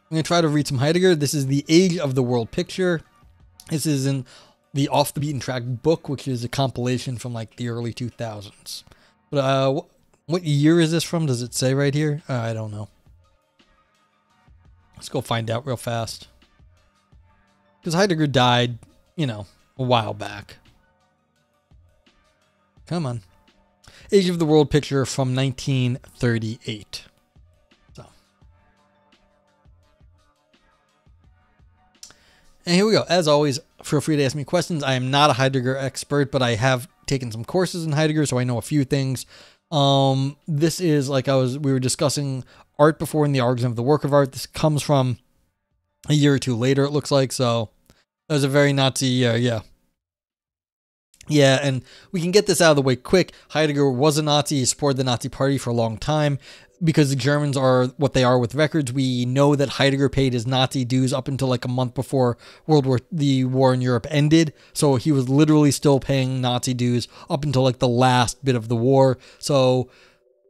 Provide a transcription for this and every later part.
I'm going to try to read some Heidegger. This is The Age of the World Picture. This is in the Off the Beaten Track book, which is a compilation from like the early 2000s. But what year is this from? Does it say right here? I don't know. Let's go find out real fast. Because Heidegger died, you know, a while back. Come on. Age of the World Picture from 1938. So. And here we go. As always, feel free to ask me questions. I am not a Heidegger expert, but I have taken some courses in Heidegger, so I know a few things. This is like we were discussing art before in the argument of the work of art. This comes from a year or two later, it looks like. So that was a very Nazi year, yeah. Yeah, and we can get this out of the way quick. Heidegger was a Nazi. He supported the Nazi Party for a long time. Because the Germans are what they are with records, we know that Heidegger paid his Nazi dues up until like a month before the war in Europe ended. So he was literally still paying Nazi dues up until like the last bit of the war. So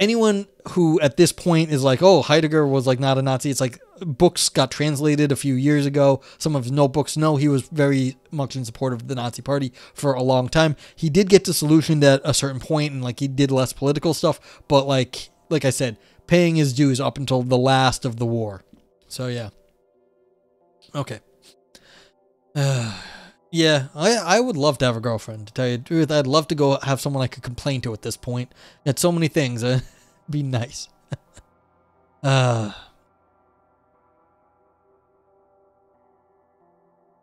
anyone who at this point is like, oh, Heidegger was like not a Nazi, it's like books got translated a few years ago. Some of his notebooks, no, he was very much in support of the Nazi Party for a long time. He did get disillusioned at a certain point and like he did less political stuff, but like I said, paying his dues up until the last of the war. So yeah. Okay. Yeah, I would love to have a girlfriend, to tell you the truth. I'd love to go have someone I could complain to at this point. It's so many things. Be nice.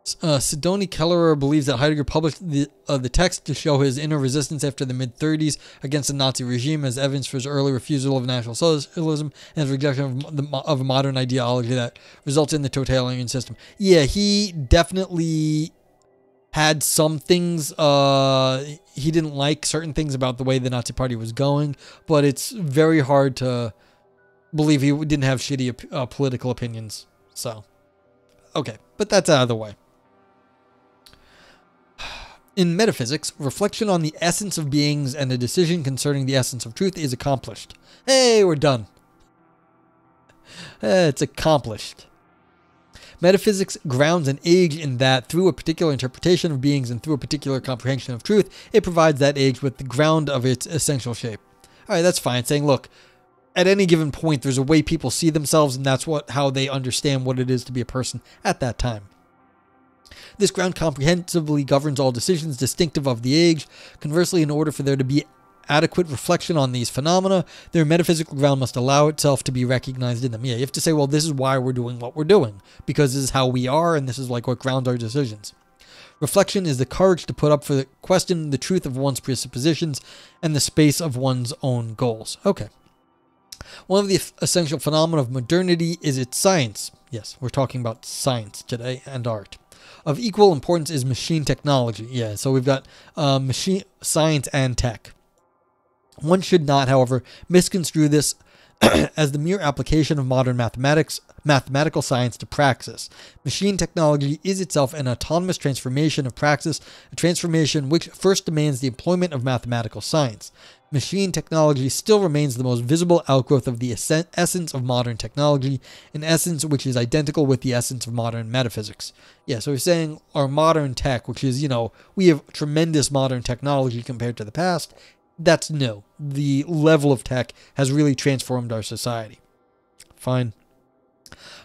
Sidoni Kellerer believes that Heidegger published the text to show his inner resistance after the mid-30s against the Nazi regime as evidence for his early refusal of National Socialism and his rejection of a modern ideology that results in the totalitarian system. Yeah, he definitely had some things. He didn't like certain things about the way the Nazi Party was going, but it's very hard to believe he didn't have shitty political opinions. So, okay, but that's out of the way. In metaphysics, reflection on the essence of beings and a decision concerning the essence of truth is accomplished. Hey, we're done. It's accomplished. Metaphysics grounds an age in that, through a particular interpretation of beings and through a particular comprehension of truth, it provides that age with the ground of its essential shape. All right, that's fine. It's saying, look, at any given point, there's a way people see themselves, and that's how they understand what it is to be a person at that time. This ground comprehensively governs all decisions distinctive of the age. Conversely, in order for there to be adequate reflection on these phenomena, their metaphysical ground must allow itself to be recognized in them. Yeah, you have to say, well, this is why we're doing what we're doing, because this is how we are, and this is like what grounds our decisions. Reflection is the courage to put up for the question the truth of one's presuppositions and the space of one's own goals. Okay. One of the essential phenomena of modernity is its science. Yes, we're talking about science today and art. Of equal importance is machine technology. Yeah, so we've got machine science and tech. One should not, however, misconstrue this as the mere application of modern mathematical science to praxis. Machine technology is itself an autonomous transformation of praxis, a transformation which first demands the employment of mathematical science. Machine technology still remains the most visible outgrowth of the essence of modern technology, an essence which is identical with the essence of modern metaphysics. Yeah, so we're saying our modern tech, which is, we have tremendous modern technology compared to the past, that's new. The level of tech has really transformed our society. Fine.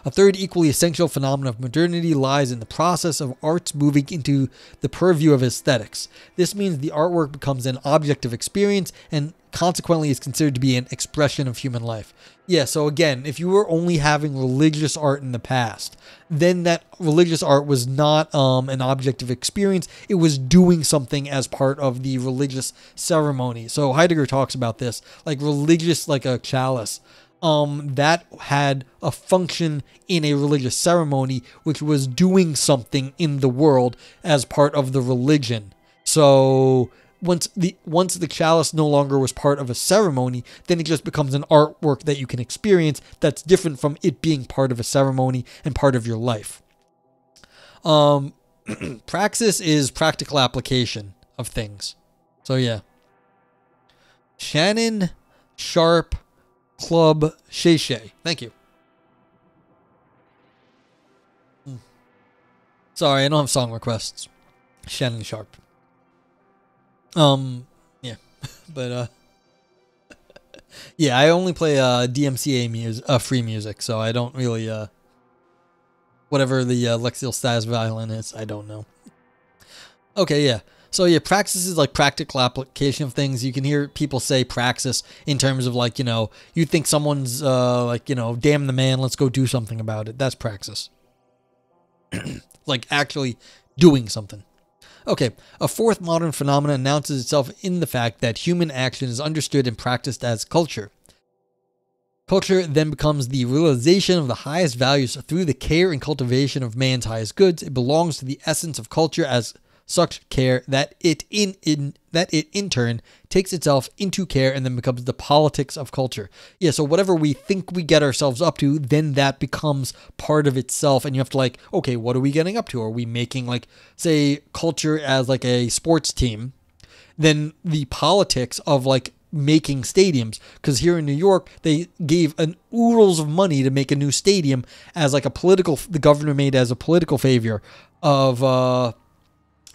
A third equally essential phenomenon of modernity lies in the process of arts moving into the purview of aesthetics. This means the artwork becomes an object of experience and consequently is considered to be an expression of human life. Yeah, so again, if you were only having religious art in the past, then that religious art was not an object of experience. It was doing something as part of the religious ceremony. So Heidegger talks about this, like religious, like a chalice. That had a function in a religious ceremony, which was doing something in the world as part of the religion. So once the chalice no longer was part of a ceremony, then it just becomes an artwork that you can experience that's different from it being part of a ceremony and part of your life. Praxis is practical application of things. So yeah. Shannon Sharp Club Shay. Thank you. Sorry, I don't have song requests. Shannon Sharp. Yeah, but yeah, I only play DMCA music, free music, so I don't really whatever the Lexil Stas violin is, I don't know. Okay, yeah. So yeah, praxis is like practical application of things. You can hear people say praxis in terms of like, you think someone's like, damn the man, let's go do something about it. That's praxis. Like actually doing something. Okay, a fourth modern phenomenon announces itself in the fact that human action is understood and practiced as culture. Culture then becomes the realization of the highest values through the care and cultivation of man's highest goods. It belongs to the essence of culture as such care that it in turn takes itself into care and then becomes the politics of culture. Yeah, so whatever we think we get ourselves up to, then that becomes part of itself, and you have to like, okay, what are we getting up to? Are we making like, say, culture as like a sports team? Then the politics of like making stadiums, because here in New York they gave an oodles of money to make a new stadium as like the governor made as a political favor of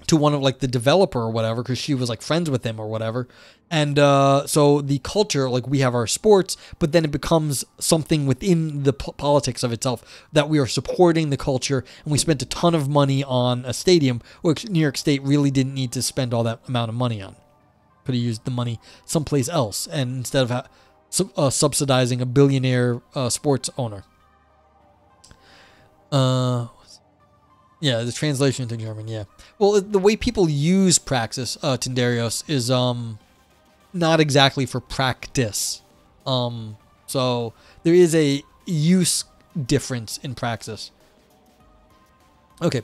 to one of like the developer or whatever, because she was like friends with him or whatever. And so the culture, like we have our sports, but then it becomes something within the politics of itself that we are supporting the culture, and we spent a ton of money on a stadium, which New York State really didn't need to spend all that amount of money on. Could have used the money someplace else, and instead of subsidizing a billionaire sports owner. Yeah, the translation into German, yeah. Well, the way people use praxis, Tindarios, is not exactly for practice. So there is a use difference in praxis. Okay.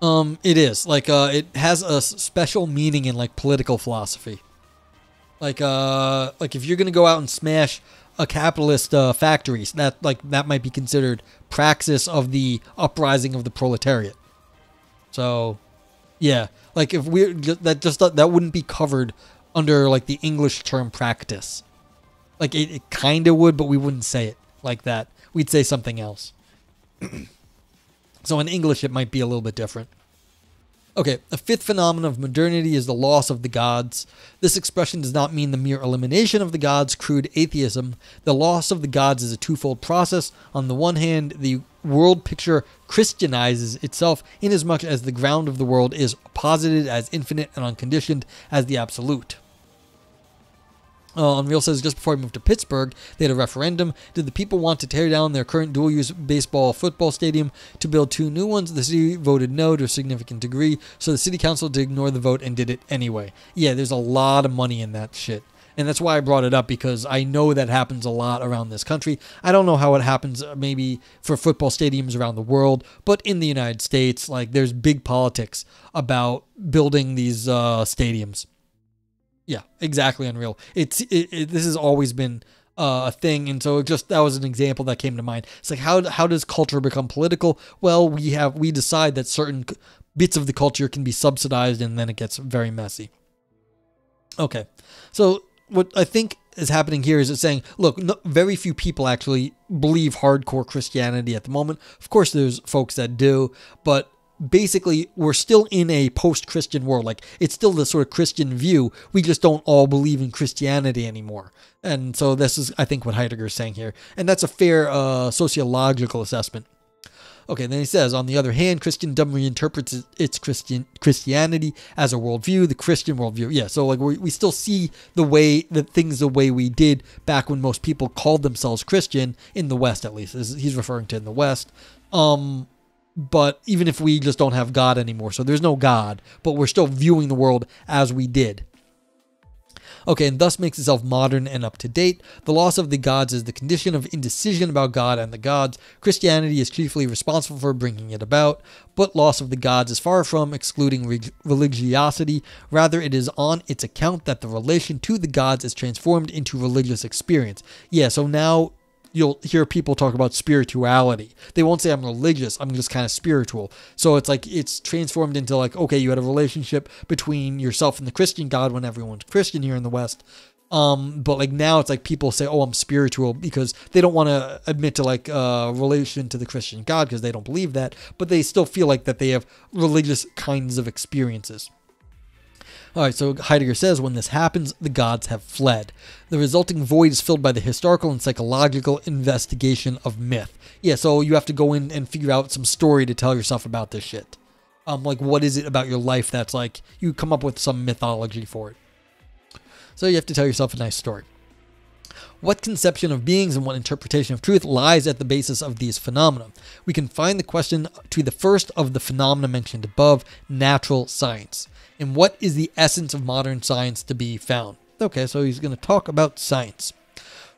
It is. Like, it has a special meaning in, like, political philosophy. Like if you're gonna go out and smash a capitalist factories, that might be considered praxis of the uprising of the proletariat. So, yeah, like if that wouldn't be covered under like the English term practice. Like it kind of would, but we wouldn't say it like that. We'd say something else. So in English, it might be a little bit different. Okay, a fifth phenomenon of modernity is the loss of the gods. This expression does not mean the mere elimination of the gods, crude atheism. The loss of the gods is a twofold process. On the one hand, the world picture Christianizes itself inasmuch as the ground of the world is posited as infinite and unconditioned as the absolute. Unreal says, just before I moved to Pittsburgh, they had a referendum. Did the people want to tear down their current dual-use football stadium to build two new ones? The city voted no to a significant degree, so the city council did ignore the vote and did it anyway. Yeah, there's a lot of money in that shit. And that's why I brought it up, because I know that happens a lot around this country. I don't know how it happens maybe for football stadiums around the world, but in the United States, like there's big politics about building these stadiums. Yeah, exactly, Unreal. This has always been a thing, and so that was an example that came to mind. It's like how does culture become political? Well, we decide that certain bits of the culture can be subsidized, and then it gets very messy. Okay, so what I think is happening here is it's saying, look, very few people actually believe hardcore Christianity at the moment. Of course, there's folks that do, but basically, we're still in a post-Christian world. Like, it's still the sort of Christian view. We just don't all believe in Christianity anymore. And so this is, I think, what Heidegger is saying here. And that's a fair sociological assessment. Okay, then he says, on the other hand, Christendom reinterprets its Christianity as a worldview, the Christian worldview. Yeah, so like we still see things the way we did back when most people called themselves Christian, in the West at least. He's referring to in the West. But even if we just don't have God anymore, so there's no God, but we're still viewing the world as we did. Okay, and thus makes itself modern and up to date. The loss of the gods is the condition of indecision about God and the gods. Christianity is chiefly responsible for bringing it about, but loss of the gods is far from excluding religiosity. Rather, it is on its account that the relation to the gods is transformed into religious experience. Yeah, so now you'll hear people talk about spirituality. They won't say I'm religious, I'm just kind of spiritual. So it's like it's transformed into like, okay, you had a relationship between yourself and the Christian God when everyone's Christian here in the West. But like now it's like people say, oh, I'm spiritual, because they don't want to admit to like relation to the Christian God because they don't believe that, but they still feel like that they have religious kinds of experiences. All right, so Heidegger says, when this happens, the gods have fled. The resulting void is filled by the historical and psychological investigation of myth. Yeah, so you have to go in and figure out some story to tell yourself about this shit. Like, what is it about your life that's like, you come up with some mythology for it. So you have to tell yourself a nice story. What conception of beings and what interpretation of truth lies at the basis of these phenomena? We can find the question to the first of the phenomena mentioned above, natural science. And what is the essence of modern science to be found? Okay, so he's going to talk about science.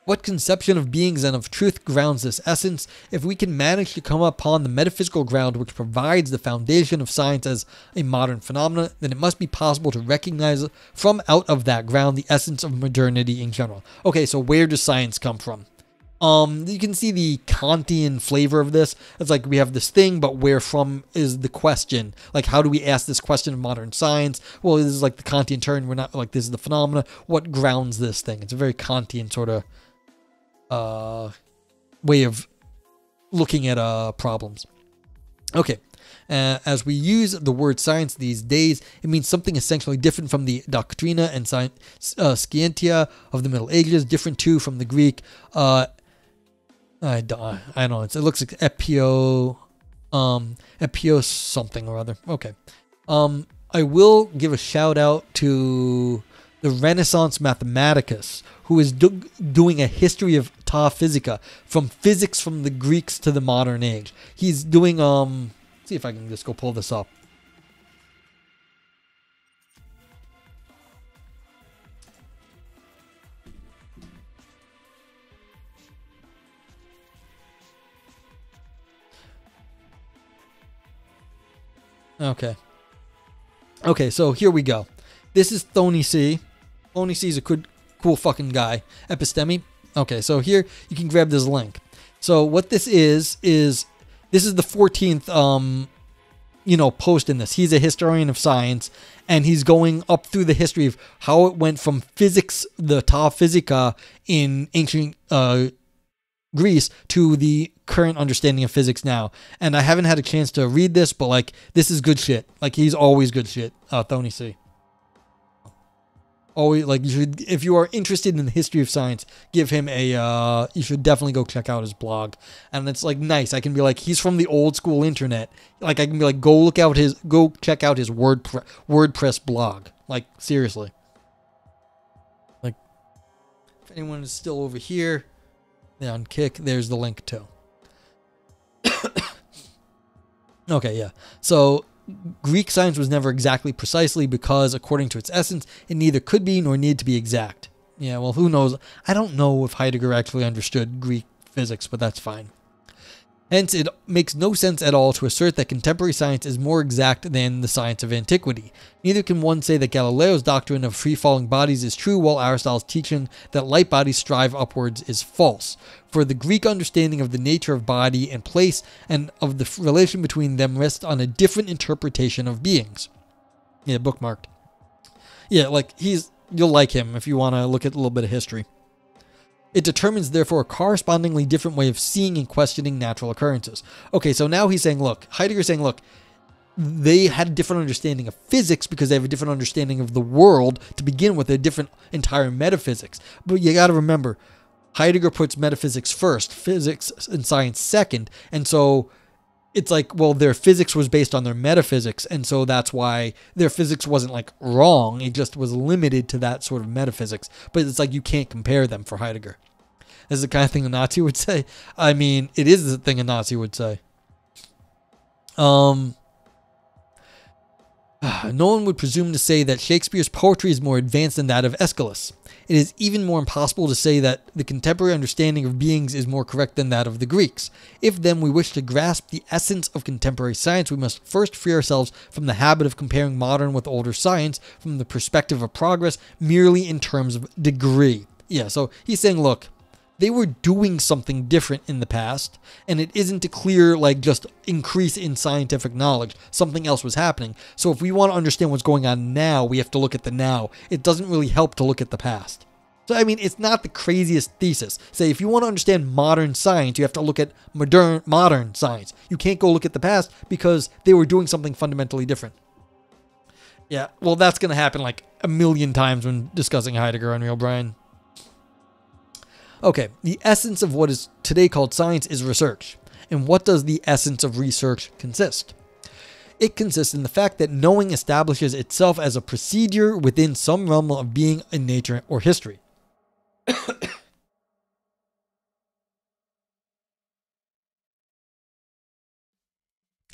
What conception of beings and of truth grounds this essence? If we can manage to come upon the metaphysical ground which provides the foundation of science as a modern phenomenon, then it must be possible to recognize from out of that ground the essence of modernity in general. Okay, so where does science come from? You can see the Kantian flavor of this. It's like we have this thing, but where from is the question? Like, how do we ask this question of modern science? Well, this is like the Kantian turn. We're not like, this is the phenomena. What grounds this thing? It's a very Kantian sort of way of looking at problems. Okay. As we use the word science these days, it means something essentially different from the doctrina and scientia of the Middle Ages, different too from the Greek. I don't know. It looks like epio something or other. Okay. I will give a shout out to the Renaissance mathematicus, who is doing a history of ta physica, from physics from the Greeks to the modern age. He's doing, see if I can just go pull this up. Okay, so here we go. This is Thony C. Thony C is a cool fucking guy. Episteme. Okay, so here you can grab this link. So what this is this is the 14th, post in this. He's a historian of science, and he's going up through the history of how it went from physics, the ta physica in ancient Greece, to the current understanding of physics now. And I haven't had a chance to read this, but like, this is good shit. Like, he's always good shit. Thony C. Always, like, you should, if you are interested in the history of science, give him a, you should definitely go check out his blog. And it's like nice. I can be like, he's from the old school internet. Like, I can be like, go check out his WordPress blog. Like, seriously. Like, if anyone is still over here, on Kick, there's the link too. Okay, yeah. So Greek science was never exactly precisely because, according to its essence, it neither could be nor need to be exact. Yeah, well, who knows? I don't know if Heidegger actually understood Greek physics, but that's fine. Hence, it makes no sense at all to assert that contemporary science is more exact than the science of antiquity. Neither can one say that Galileo's doctrine of free-falling bodies is true, while Aristotle's teaching that light bodies strive upwards is false. For the Greek understanding of the nature of body and place and of the relation between them rests on a different interpretation of beings. Yeah, bookmarked. Yeah, like, you'll like him if you want to look at a little bit of history. It determines, therefore, a correspondingly different way of seeing and questioning natural occurrences. Okay, so now he's saying, look, Heidegger's saying, look, they had a different understanding of physics because they have a different understanding of the world to begin with, a different entire metaphysics. But you got to remember, Heidegger puts metaphysics first, physics and science second, and so it's like, well, their physics was based on their metaphysics, and so that's why their physics wasn't like wrong, it just was limited to that sort of metaphysics. But it's like, you can't compare them for Heidegger. This is the kind of thing a Nazi would say. I mean, it is the thing a Nazi would say. No one would presume to say that Shakespeare's poetry is more advanced than that of Aeschylus. It is even more impossible to say that the contemporary understanding of beings is more correct than that of the Greeks. If then we wish to grasp the essence of contemporary science, we must first free ourselves from the habit of comparing modern with older science from the perspective of progress merely in terms of degree. Yeah, so he's saying, look, they were doing something different in the past, and it isn't a clear, like, just increase in scientific knowledge. Something else was happening. So if we want to understand what's going on now, we have to look at the now. It doesn't really help to look at the past. So, I mean, it's not the craziest thesis. Say, if you want to understand modern science, you have to look at modern science. You can't go look at the past because they were doing something fundamentally different. Yeah, well, that's going to happen like a million times when discussing Heidegger, Unreal Brian. Okay, the essence of what is today called science is research. And what does the essence of research consist? It consists in the fact that knowing establishes itself as a procedure within some realm of being in nature or history.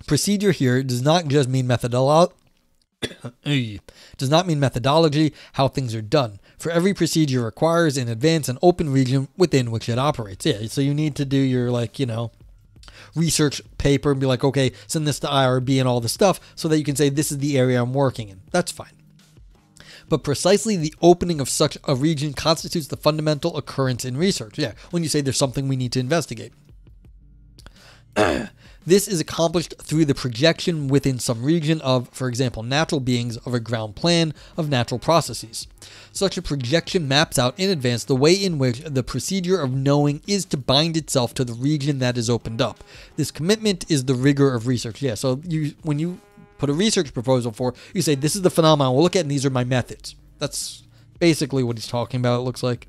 Procedure here does not just mean methodology, how things are done. For every procedure requires in advance an open region within which it operates. Yeah, so you need to do your, like, you know, research paper and be like, okay, send this to IRB and all this stuff so that you can say this is the area I'm working in. That's fine. But precisely the opening of such a region constitutes the fundamental occurrence in research. Yeah, when you say there's something we need to investigate. This is accomplished through the projection within some region of, for example, natural beings of a ground plan of natural processes. Such a projection maps out in advance the way in which the procedure of knowing is to bind itself to the region that is opened up. This commitment is the rigor of research. Yeah, so when you put a research proposal for, you say, this is the phenomenon we'll look at and these are my methods. That's basically what he's talking about, it looks like.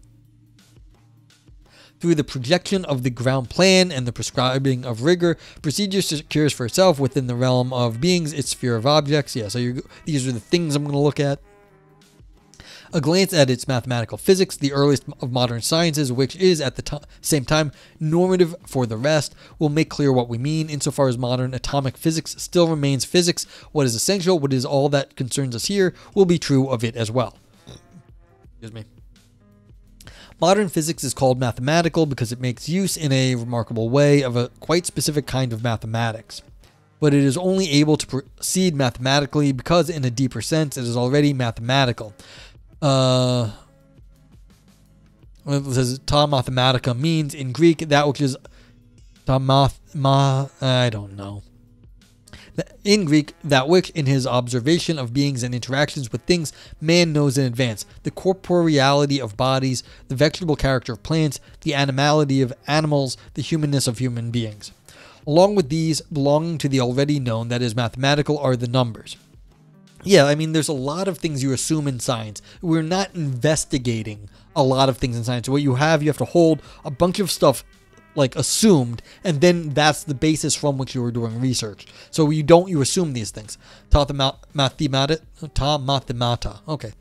Through the projection of the ground plan and the prescribing of rigor, procedure secures for itself within the realm of beings its sphere of objects. Yeah, so these are the things I'm going to look at. A glance at its mathematical physics, the earliest of modern sciences, which is at the same time normative for the rest, will make clear what we mean. Insofar as modern atomic physics still remains physics, what is essential, what is all that concerns us here, will be true of it as well. Excuse me. Modern physics is called mathematical because it makes use in a remarkable way of a quite specific kind of mathematics. But it is only able to proceed mathematically because in a deeper sense it is already mathematical. It says ta mathematica means in Greek that which is I don't know. In Greek, that which in his observation of beings and interactions with things, man knows in advance. The corporeality of bodies, the vegetable character of plants, the animality of animals, the humanness of human beings. Along with these, belonging to the already known, that is mathematical, are the numbers. Yeah, I mean, there's a lot of things you assume in science. We're not investigating a lot of things in science. What you have to hold a bunch of stuff like assumed, and then that's the basis from which you were doing research. So you assume these things. Ta mathemata. Okay.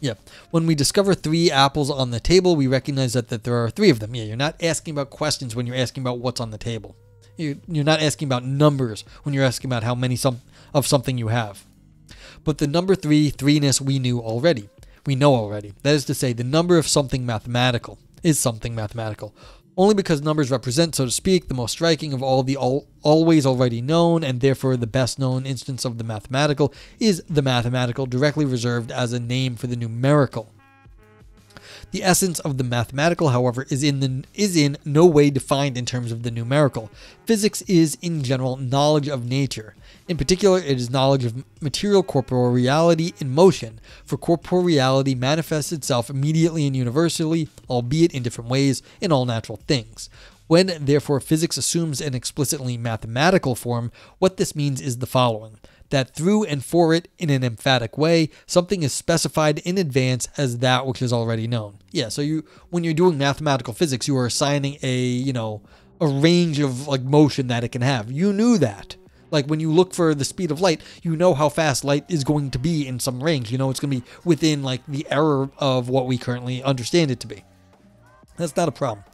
Yeah. When we discover 3 apples on the table, we recognize that there are 3 of them. Yeah, you're not asking about questions when you're asking about what's on the table. You're not asking about numbers when you're asking about how many of something you have. But the number 3, 3-ness, we know already. That is to say, the number of something mathematical is something mathematical. Only because numbers represent, so to speak, the most striking of all the always already known, and therefore the best known instance of the mathematical, is the mathematical, directly reserved as a name for the numerical. The essence of the mathematical, however, is in no way defined in terms of the numerical. Physics is, in general, knowledge of nature. In particular, it is knowledge of material corporeality in motion, for corporeality manifests itself immediately and universally, albeit in different ways, in all natural things. When, therefore, physics assumes an explicitly mathematical form, what this means is the following: that through and for it, in an emphatic way, something is specified in advance as that which is already known. Yeah, so when you're doing mathematical physics, you are assigning a range of like motion that it can have. You knew that. Like when you look for the speed of light, you know how fast light is going to be in some range. You know it's going to be within like the error of what we currently understand it to be. That's not a problem.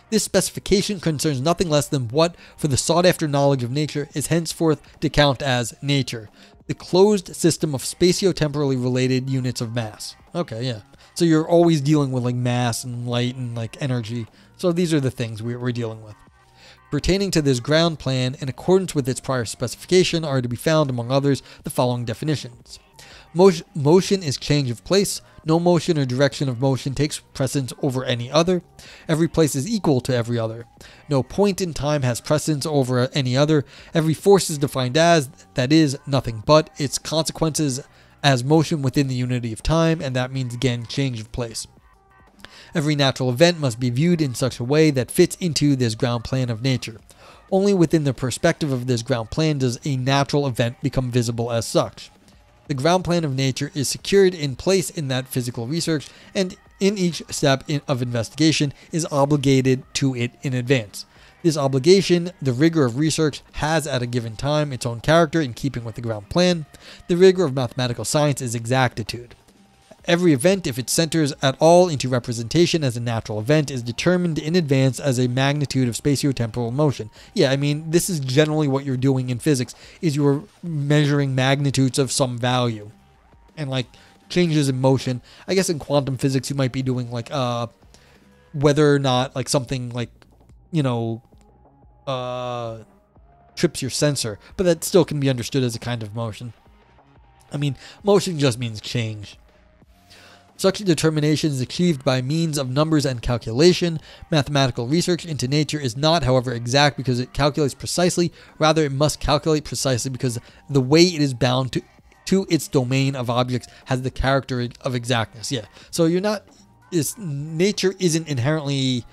This specification concerns nothing less than what, for the sought-after knowledge of nature, is henceforth to count as nature, the closed system of spatio-temporally related units of mass. Okay, yeah. So you're always dealing with like mass and light and like energy. So these are the things we're dealing with. Pertaining to this ground plan, in accordance with its prior specification, are to be found, among others, the following definitions. Motion is change of place. No motion or direction of motion takes precedence over any other. Every place is equal to every other. No point in time has precedence over any other. Every force is defined as, that is, nothing but, its consequences as motion within the unity of time, and that means, again, change of place. Every natural event must be viewed in such a way that fits into this ground plan of nature. Only within the perspective of this ground plan does a natural event become visible as such. The ground plan of nature is secured in place in that physical research, and in each step of investigation is obligated to it in advance. This obligation, the rigor of research, has at a given time its own character in keeping with the ground plan. The rigor of mathematical science is exactitude. Every event, if it centers at all into representation as a natural event, is determined in advance as a magnitude of spatiotemporal motion. Yeah, I mean, this is generally what you're doing in physics, is you're measuring magnitudes of some value. And like changes in motion, I guess in quantum physics you might be doing like whether or not like something like, you know, trips your sensor, but that still can be understood as a kind of motion. I mean, motion just means change. Such a determination is achieved by means of numbers and calculation. Mathematical research into nature is not, however, exact because it calculates precisely. Rather, it must calculate precisely because the way it is bound to its domain of objects has the character of exactness. Yeah. So you're not, nature isn't inherently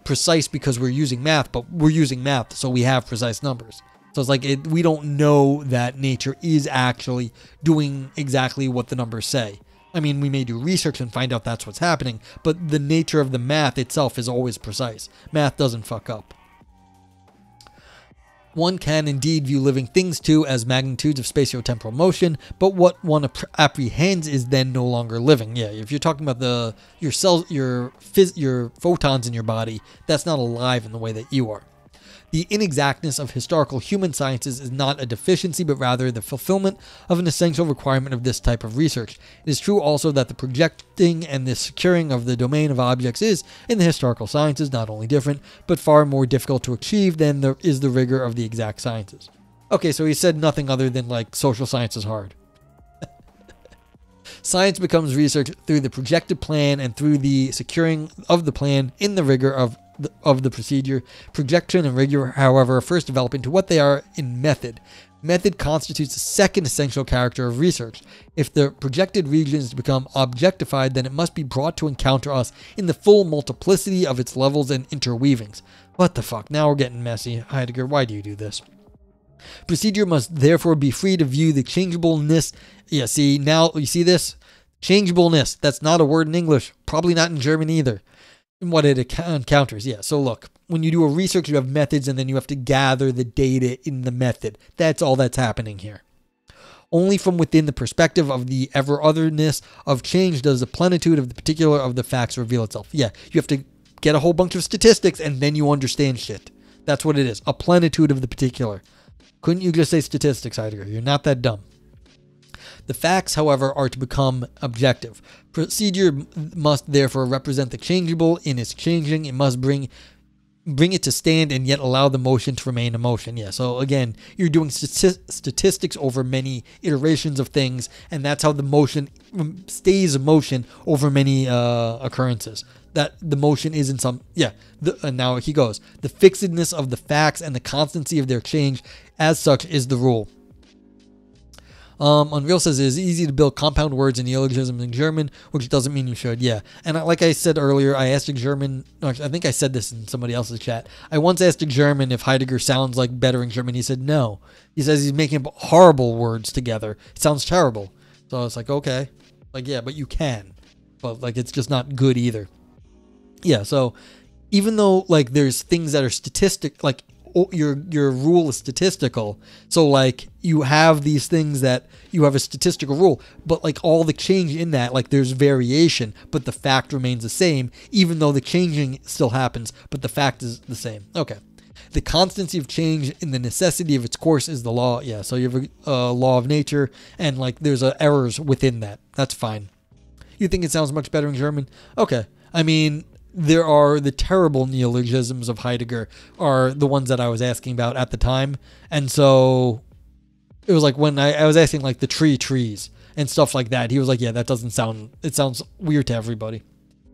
precise because we're using math, but we're using math, so we have precise numbers. So it's like we don't know that nature is actually doing exactly what the numbers say. I mean, we may do research and find out that's what's happening, but the nature of the math itself is always precise. Math doesn't fuck up. One can indeed view living things too as magnitudes of spatiotemporal motion, but what one apprehends is then no longer living. Yeah, if you're talking about your cells, your photons in your body, that's not alive in the way that you are. The inexactness of historical human sciences is not a deficiency, but rather the fulfillment of an essential requirement of this type of research. It is true also that the projecting and the securing of the domain of objects is, in the historical sciences, not only different, but far more difficult to achieve than there is the rigor of the exact sciences. Okay, so he said nothing other than, like, social science is hard. Science becomes research through the projected plan and through the securing of the plan in the rigor of the procedure. Projection and rigor, however, first develop into what they are in method. Method constitutes the second essential character of research. If the projected region is to become objectified, then it must be brought to encounter us in the full multiplicity of its levels and interweavings. What the fuck? Now we're getting messy. Heidegger, why do you do this? Procedure must therefore be free to view the changeableness. Yeah, see, now you see this? Changeableness. That's not a word in English. Probably not in German either. And what it encounters. Yeah, so look, when you do a research, you have methods and then you have to gather the data in the method. That's all that's happening here. Only from within the perspective of the ever-otherness of change does the plenitude of the particular of the facts reveal itself. Yeah, you have to get a whole bunch of statistics and then you understand shit. That's what it is. A plenitude of the particular. Couldn't you just say statistics, Heidegger? You're not that dumb. The facts, however, are to become objective. Procedure must therefore represent the changeable in its changing. It must bring it to stand and yet allow the motion to remain a motion. Yeah, so again, you're doing statistics over many iterations of things, and that's how the motion stays a motion over many occurrences. That the motion isn't some, yeah, and now he goes. The fixedness of the facts and the constancy of their change as such is the rule. Unreal says it is easy to build compound words and neologisms in German, which doesn't mean you should. Yeah. And like I said earlier, I asked a German, I think I said this in somebody else's chat. I once asked a German if Heidegger sounds like better in German. He said no. He says he's making up horrible words together. It sounds terrible. So it's like, okay. Like, yeah, but you can. But like, it's just not good either. Yeah. So even though like there's things that are statistic, like, your rule is statistical, so like you have these things that you have a statistical rule, but like all the change in that, like there's variation, but the fact remains the same, even though the changing still happens, but the fact is the same. Okay. The constancy of change in the necessity of its course is the law. Yeah, so you have a law of nature, and like there's errors within that. That's fine. You think it sounds much better in German? Okay. I mean, there are the terrible neologisms of Heidegger are the ones that I was asking about at the time. And so it was like when I was asking like the trees and stuff like that. He was like, yeah, that doesn't sound, it sounds weird to everybody.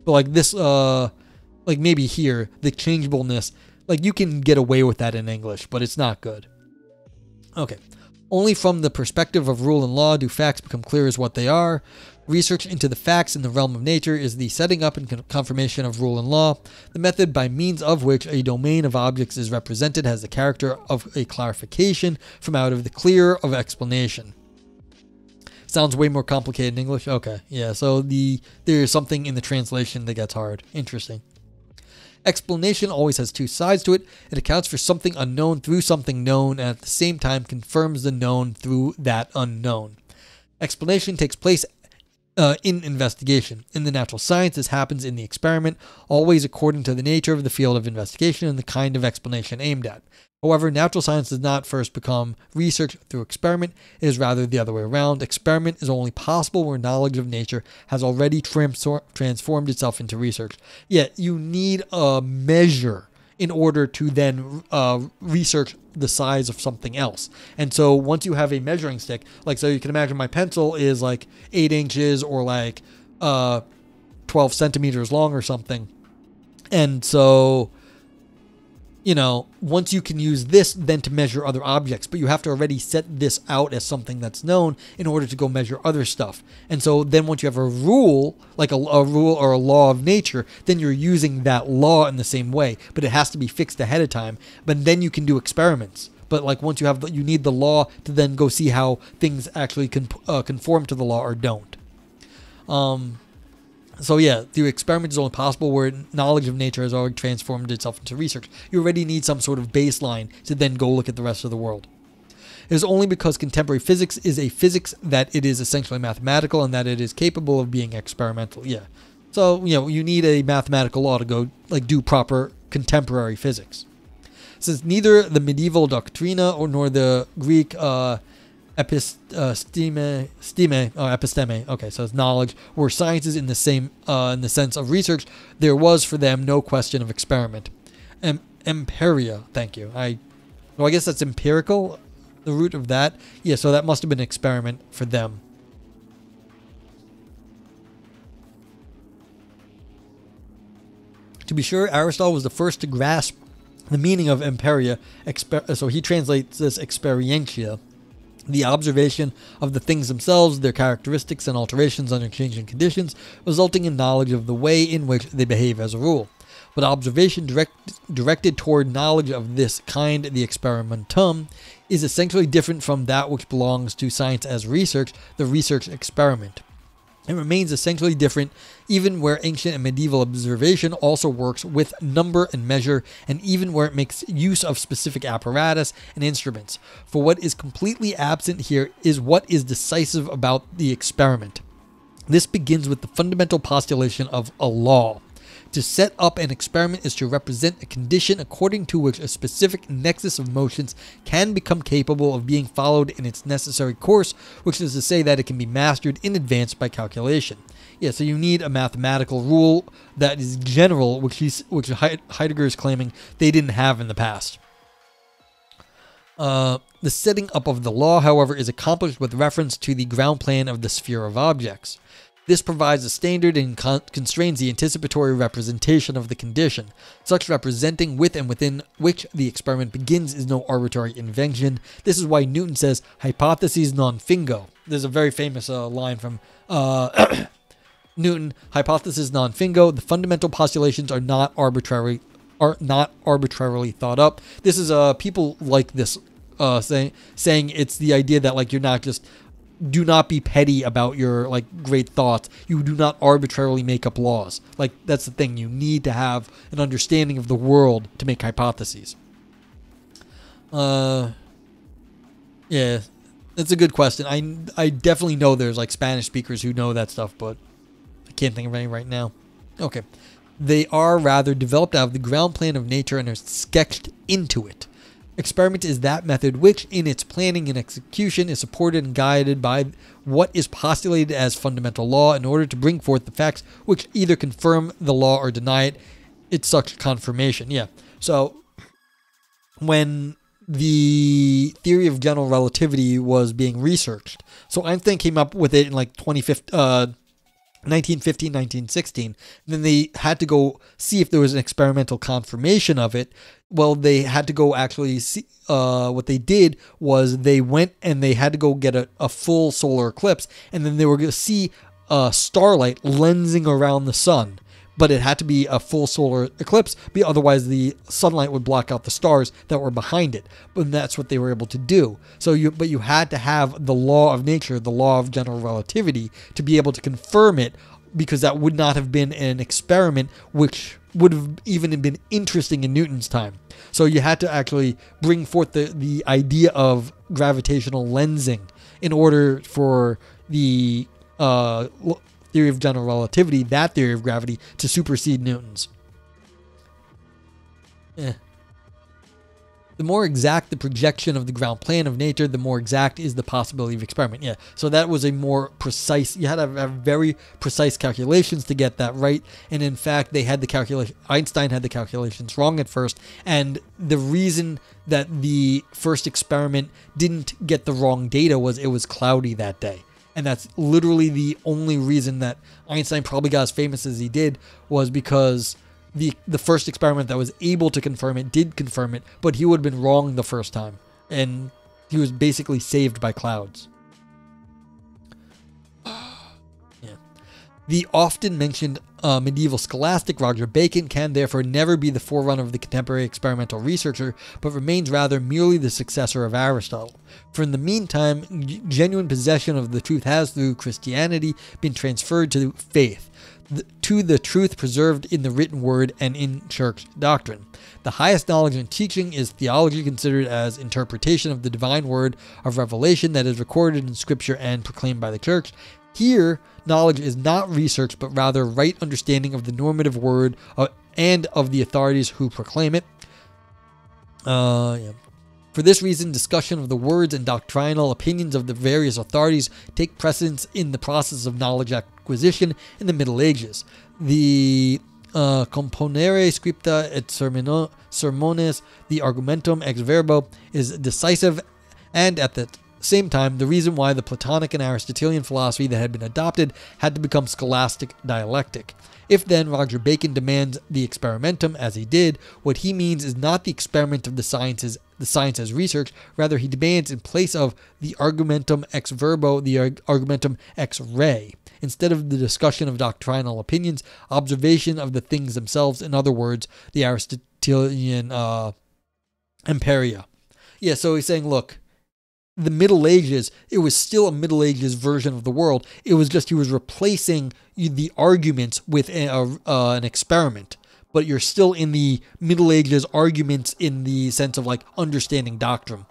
But like this, like maybe here, the changeableness, like you can get away with that in English, but it's not good. Okay. Only from the perspective of rule and law do facts become clear as what they are. Research into the facts in the realm of nature is the setting up and confirmation of rule and law. The method by means of which a domain of objects is represented has the character of a clarification from out of the clear of explanation. Sounds way more complicated in English? Okay, yeah, so there's something in the translation that gets hard. Interesting. Explanation always has two sides to it. It accounts for something unknown through something known, and at the same time confirms the known through that unknown. Explanation takes place in investigation. In the natural science, this happens in the experiment, always according to the nature of the field of investigation and the kind of explanation aimed at. However, natural science does not first become research through experiment. It is rather the other way around. Experiment is only possible where knowledge of nature has already transformed itself into research. Yet, you need a measure in order to then research the size of something else. And so once you have a measuring stick, like, so you can imagine my pencil is like 8 inches or like 12 centimeters long or something. And so, you know, once you can use this then to measure other objects, but you have to already set this out as something that's known in order to go measure other stuff. And so then once you have a rule, like a rule or a law of nature, then you're using that law in the same way, but it has to be fixed ahead of time. But then you can do experiments. But like once you have, you need the law to then go see how things actually conform to the law or don't. So yeah, the experiment is only possible where knowledge of nature has already transformed itself into research. You already need some sort of baseline to then go look at the rest of the world. It is only because contemporary physics is a physics that it is essentially mathematical and that it is capable of being experimental. Yeah. So, you know, you need a mathematical law to go like do proper contemporary physics. Since neither the medieval doctrina or nor the Greek episteme. Okay, so it's knowledge, were sciences in the same in the sense of research. There was for them no question of experiment. Empiria, thank you. I guess that's empirical, the root of that. Yeah, so that must have been an experiment for them. To be sure, Aristotle was the first to grasp the meaning of empiria. So he translates this experientia, the observation of the things themselves, their characteristics and alterations under changing conditions, resulting in knowledge of the way in which they behave as a rule. But observation directed toward knowledge of this kind, the experimentum, is essentially different from that which belongs to science as research, the research experiment. It remains essentially different even where ancient and medieval observation also works with number and measure, and even where it makes use of specific apparatus and instruments. For what is completely absent here is what is decisive about the experiment. This begins with the fundamental postulation of a law. To set up an experiment is to represent a condition according to which a specific nexus of motions can become capable of being followed in its necessary course, which is to say that it can be mastered in advance by calculation. Yeah, so you need a mathematical rule that is general, which Heidegger is claiming they didn't have in the past. The setting up of the law, however, is accomplished with reference to the ground plan of the sphere of objects. This provides a standard and constrains the anticipatory representation of the condition. Such representing with and within which the experiment begins is no arbitrary invention. This is why Newton says, hypotheses non fingo. There's a very famous line from Newton, hypothesis non fingo. The fundamental postulations are not arbitrarily thought up. This is people like this saying it's the idea that like you're not just, do not be petty about your like great thoughts. You do not arbitrarily make up laws. Like that's the thing. You need to have an understanding of the world to make hypotheses. Yeah, that's a good question. I definitely know there's like Spanish speakers who know that stuff, but I can't think of any right now. Okay. They are rather developed out of the ground plan of nature and are sketched into it. Experiment is that method which, in its planning and execution, is supported and guided by what is postulated as fundamental law in order to bring forth the facts which either confirm the law or deny it. It's such confirmation. Yeah. So when the theory of general relativity was being researched, so Einstein came up with it in like 1915, 1916. Then they had to go see if there was an experimental confirmation of it. Well, they had to go actually see. What they did was they went and they had to go get a full solar eclipse, and then they were going to see starlight lensing around the sun. But it had to be a full solar eclipse, otherwise the sunlight would block out the stars that were behind it. But that's what they were able to do. But you had to have the law of nature, the law of general relativity, to be able to confirm it, because that would not have been an experiment which would have even been interesting in Newton's time. So you had to actually bring forth the idea of gravitational lensing in order for the theory of general relativity, that theory of gravity, to supersede Newton's. The more exact the projection of the ground plan of nature, the more exact is the possibility of experiment. Yeah, so that was a more precise, you had to have very precise calculations to get that right. And in fact, they had the calculation, Einstein had the calculations wrong at first. And the reason that the first experiment didn't get the wrong data was it was cloudy that day. And that's literally the only reason that Einstein probably got as famous as he did, was because the first experiment that was able to confirm it did confirm it, but he would have been wrong the first time. And he was basically saved by clouds. Yeah. The often mentioned medieval scholastic Roger Bacon can therefore never be the forerunner of the contemporary experimental researcher, but remains rather merely the successor of Aristotle. For in the meantime, genuine possession of the truth has, through Christianity, been transferred to faith, to the truth preserved in the written word and in church doctrine. The highest knowledge and teaching is theology, considered as interpretation of the divine word of revelation that is recorded in Scripture and proclaimed by the church. Here, knowledge is not research, but rather right understanding of the normative word and of the authorities who proclaim it. For this reason, discussion of the words and doctrinal opinions of the various authorities take precedence in the process of knowledge acquisition in the Middle Ages. The componere scripta et sermones, the argumentum ex verbo, is decisive, and at the same time, the reason why the Platonic and Aristotelian philosophy that had been adopted had to become scholastic dialectic. If then Roger Bacon demands the experimentum as he did, what he means is not the experiment of the science as research, rather he demands, in place of the argumentum ex verbo, the argumentum ex re. Instead of the discussion of doctrinal opinions, observation of the things themselves, in other words, the Aristotelian empiria. Yeah, so he's saying, look, the Middle Ages, it was still a Middle Ages version of the world. It was just he was replacing the arguments with an experiment. But you're still in the Middle Ages arguments in the sense of like understanding doctrine.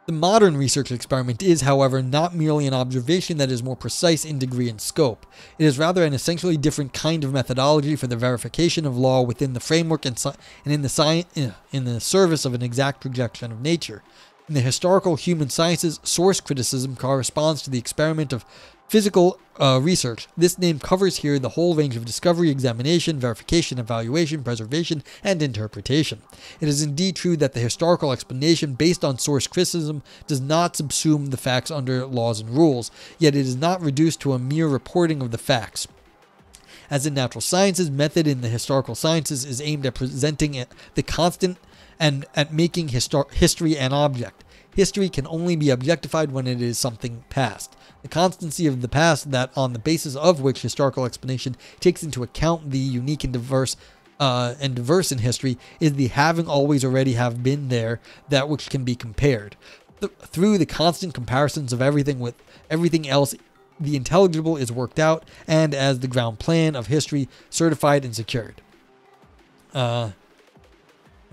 The modern research experiment is, however, not merely an observation that is more precise in degree and scope. It is rather an essentially different kind of methodology for the verification of law within the framework and in the service of an exact projection of nature. In the historical human sciences, source criticism corresponds to the experiment of physical research. This name covers here the whole range of discovery, examination, verification, evaluation, preservation, and interpretation. It is indeed true that the historical explanation based on source criticism does not subsume the facts under laws and rules, yet it is not reduced to a mere reporting of the facts. As in natural sciences, method in the historical sciences is aimed at presenting the constant and at making history an object. History can only be objectified when it is something past. The constancy of the past, that on the basis of which historical explanation takes into account the unique and diverse in history, is the having always already have been there, that which can be compared. Through the constant comparisons of everything with everything else, the intelligible is worked out, and as the ground plan of history, certified and secured.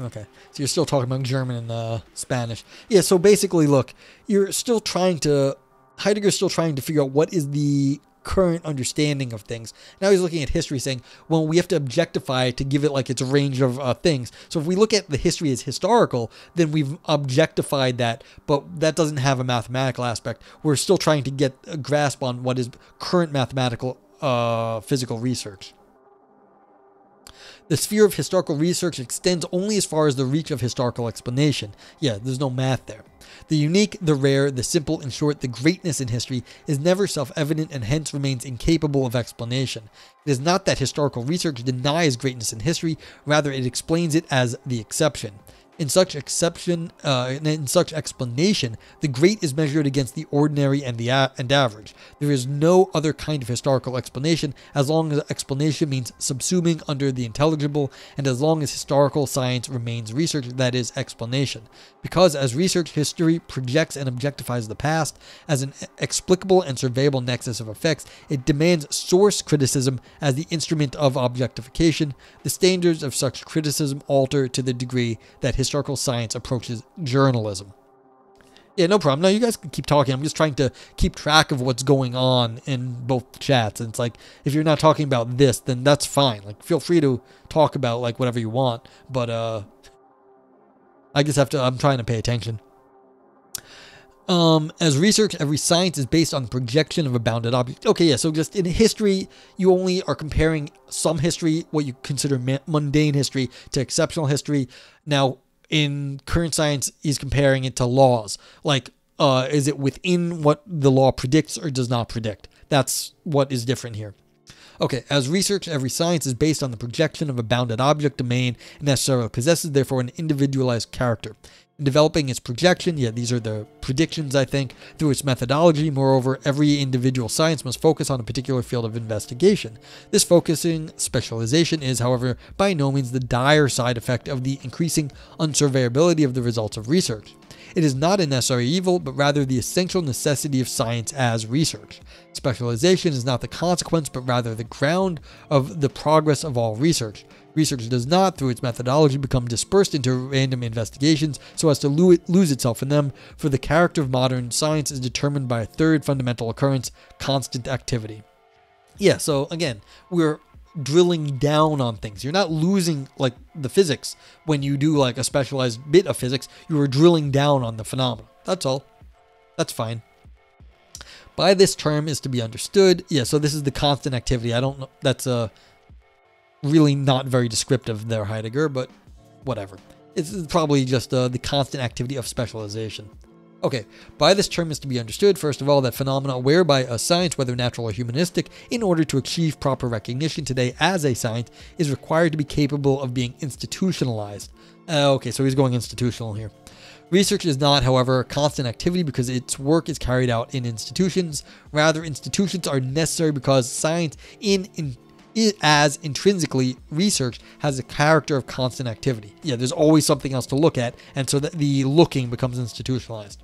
Okay, so you're still talking about German and Spanish. Yeah, so basically, look, you're still trying to, Heidegger's still trying to figure out what is the current understanding of things. Now he's looking at history saying, well, we have to objectify it to give it like its range of things. So if we look at the history as historical, then we've objectified that, but that doesn't have a mathematical aspect. We're still trying to get a grasp on what is current mathematical physical research. The sphere of historical research extends only as far as the reach of historical explanation. Yeah, there's no math there. The unique, the rare, the simple, in short, the greatness in history is never self-evident and hence remains incapable of explanation. It is not that historical research denies greatness in history, rather it explains it as the exception. In such explanation, the great is measured against the ordinary and and average. There is no other kind of historical explanation as long as explanation means subsuming under the intelligible, and as long as historical science remains research, that is, explanation. Because as research, history projects and objectifies the past as an explicable and surveyable nexus of effects, it demands source criticism as the instrument of objectification. The standards of such criticism alter to the degree that historical science approaches journalism. Yeah, no problem. No, you guys can keep talking. I'm just trying to keep track of what's going on in both chats. And it's like, if you're not talking about this, then that's fine. Like, feel free to talk about like whatever you want. But I just have to. I'm trying to pay attention. As research, every science is based on the projection of a bounded object. Okay, yeah, so just in history, you only are comparing some history, what you consider mundane history, to exceptional history. Now, in current science, he's comparing it to laws. Like, is it within what the law predicts or does not predict? That's what is different here. Okay, as research, every science is based on the projection of a bounded object domain and necessarily possesses, therefore, an individualized character. In developing its projection, yeah, these are the predictions, I think, through its methodology. Moreover, every individual science must focus on a particular field of investigation. This focusing specialization is, however, by no means the dire side effect of the increasing unsurveyability of the results of research. It is not a necessary evil, but rather the essential necessity of science as research. Specialization is not the consequence, but rather the ground of the progress of all research. Research does not, through its methodology, become dispersed into random investigations so as to lose itself in them, for the character of modern science is determined by a third fundamental occurrence, constant activity. Yeah, so again, we're drilling down on things. You're not losing like the physics when you do like a specialized bit of physics. You are drilling down on the phenomena. That's all. That's fine. By this term is to be understood. Yeah, so this is the constant activity. I don't know. That's really not very descriptive there, Heidegger, but whatever. It's probably just the constant activity of specialization. Okay, by this term is to be understood, first of all, that phenomena whereby a science, whether natural or humanistic, in order to achieve proper recognition today as a science, is required to be capable of being institutionalized. Okay, so he's going institutional here. Research is not, however, a constant activity because its work is carried out in institutions. Rather, institutions are necessary because science as intrinsically research has a character of constant activity. Yeah, there's always something else to look at, and so that the looking becomes institutionalized.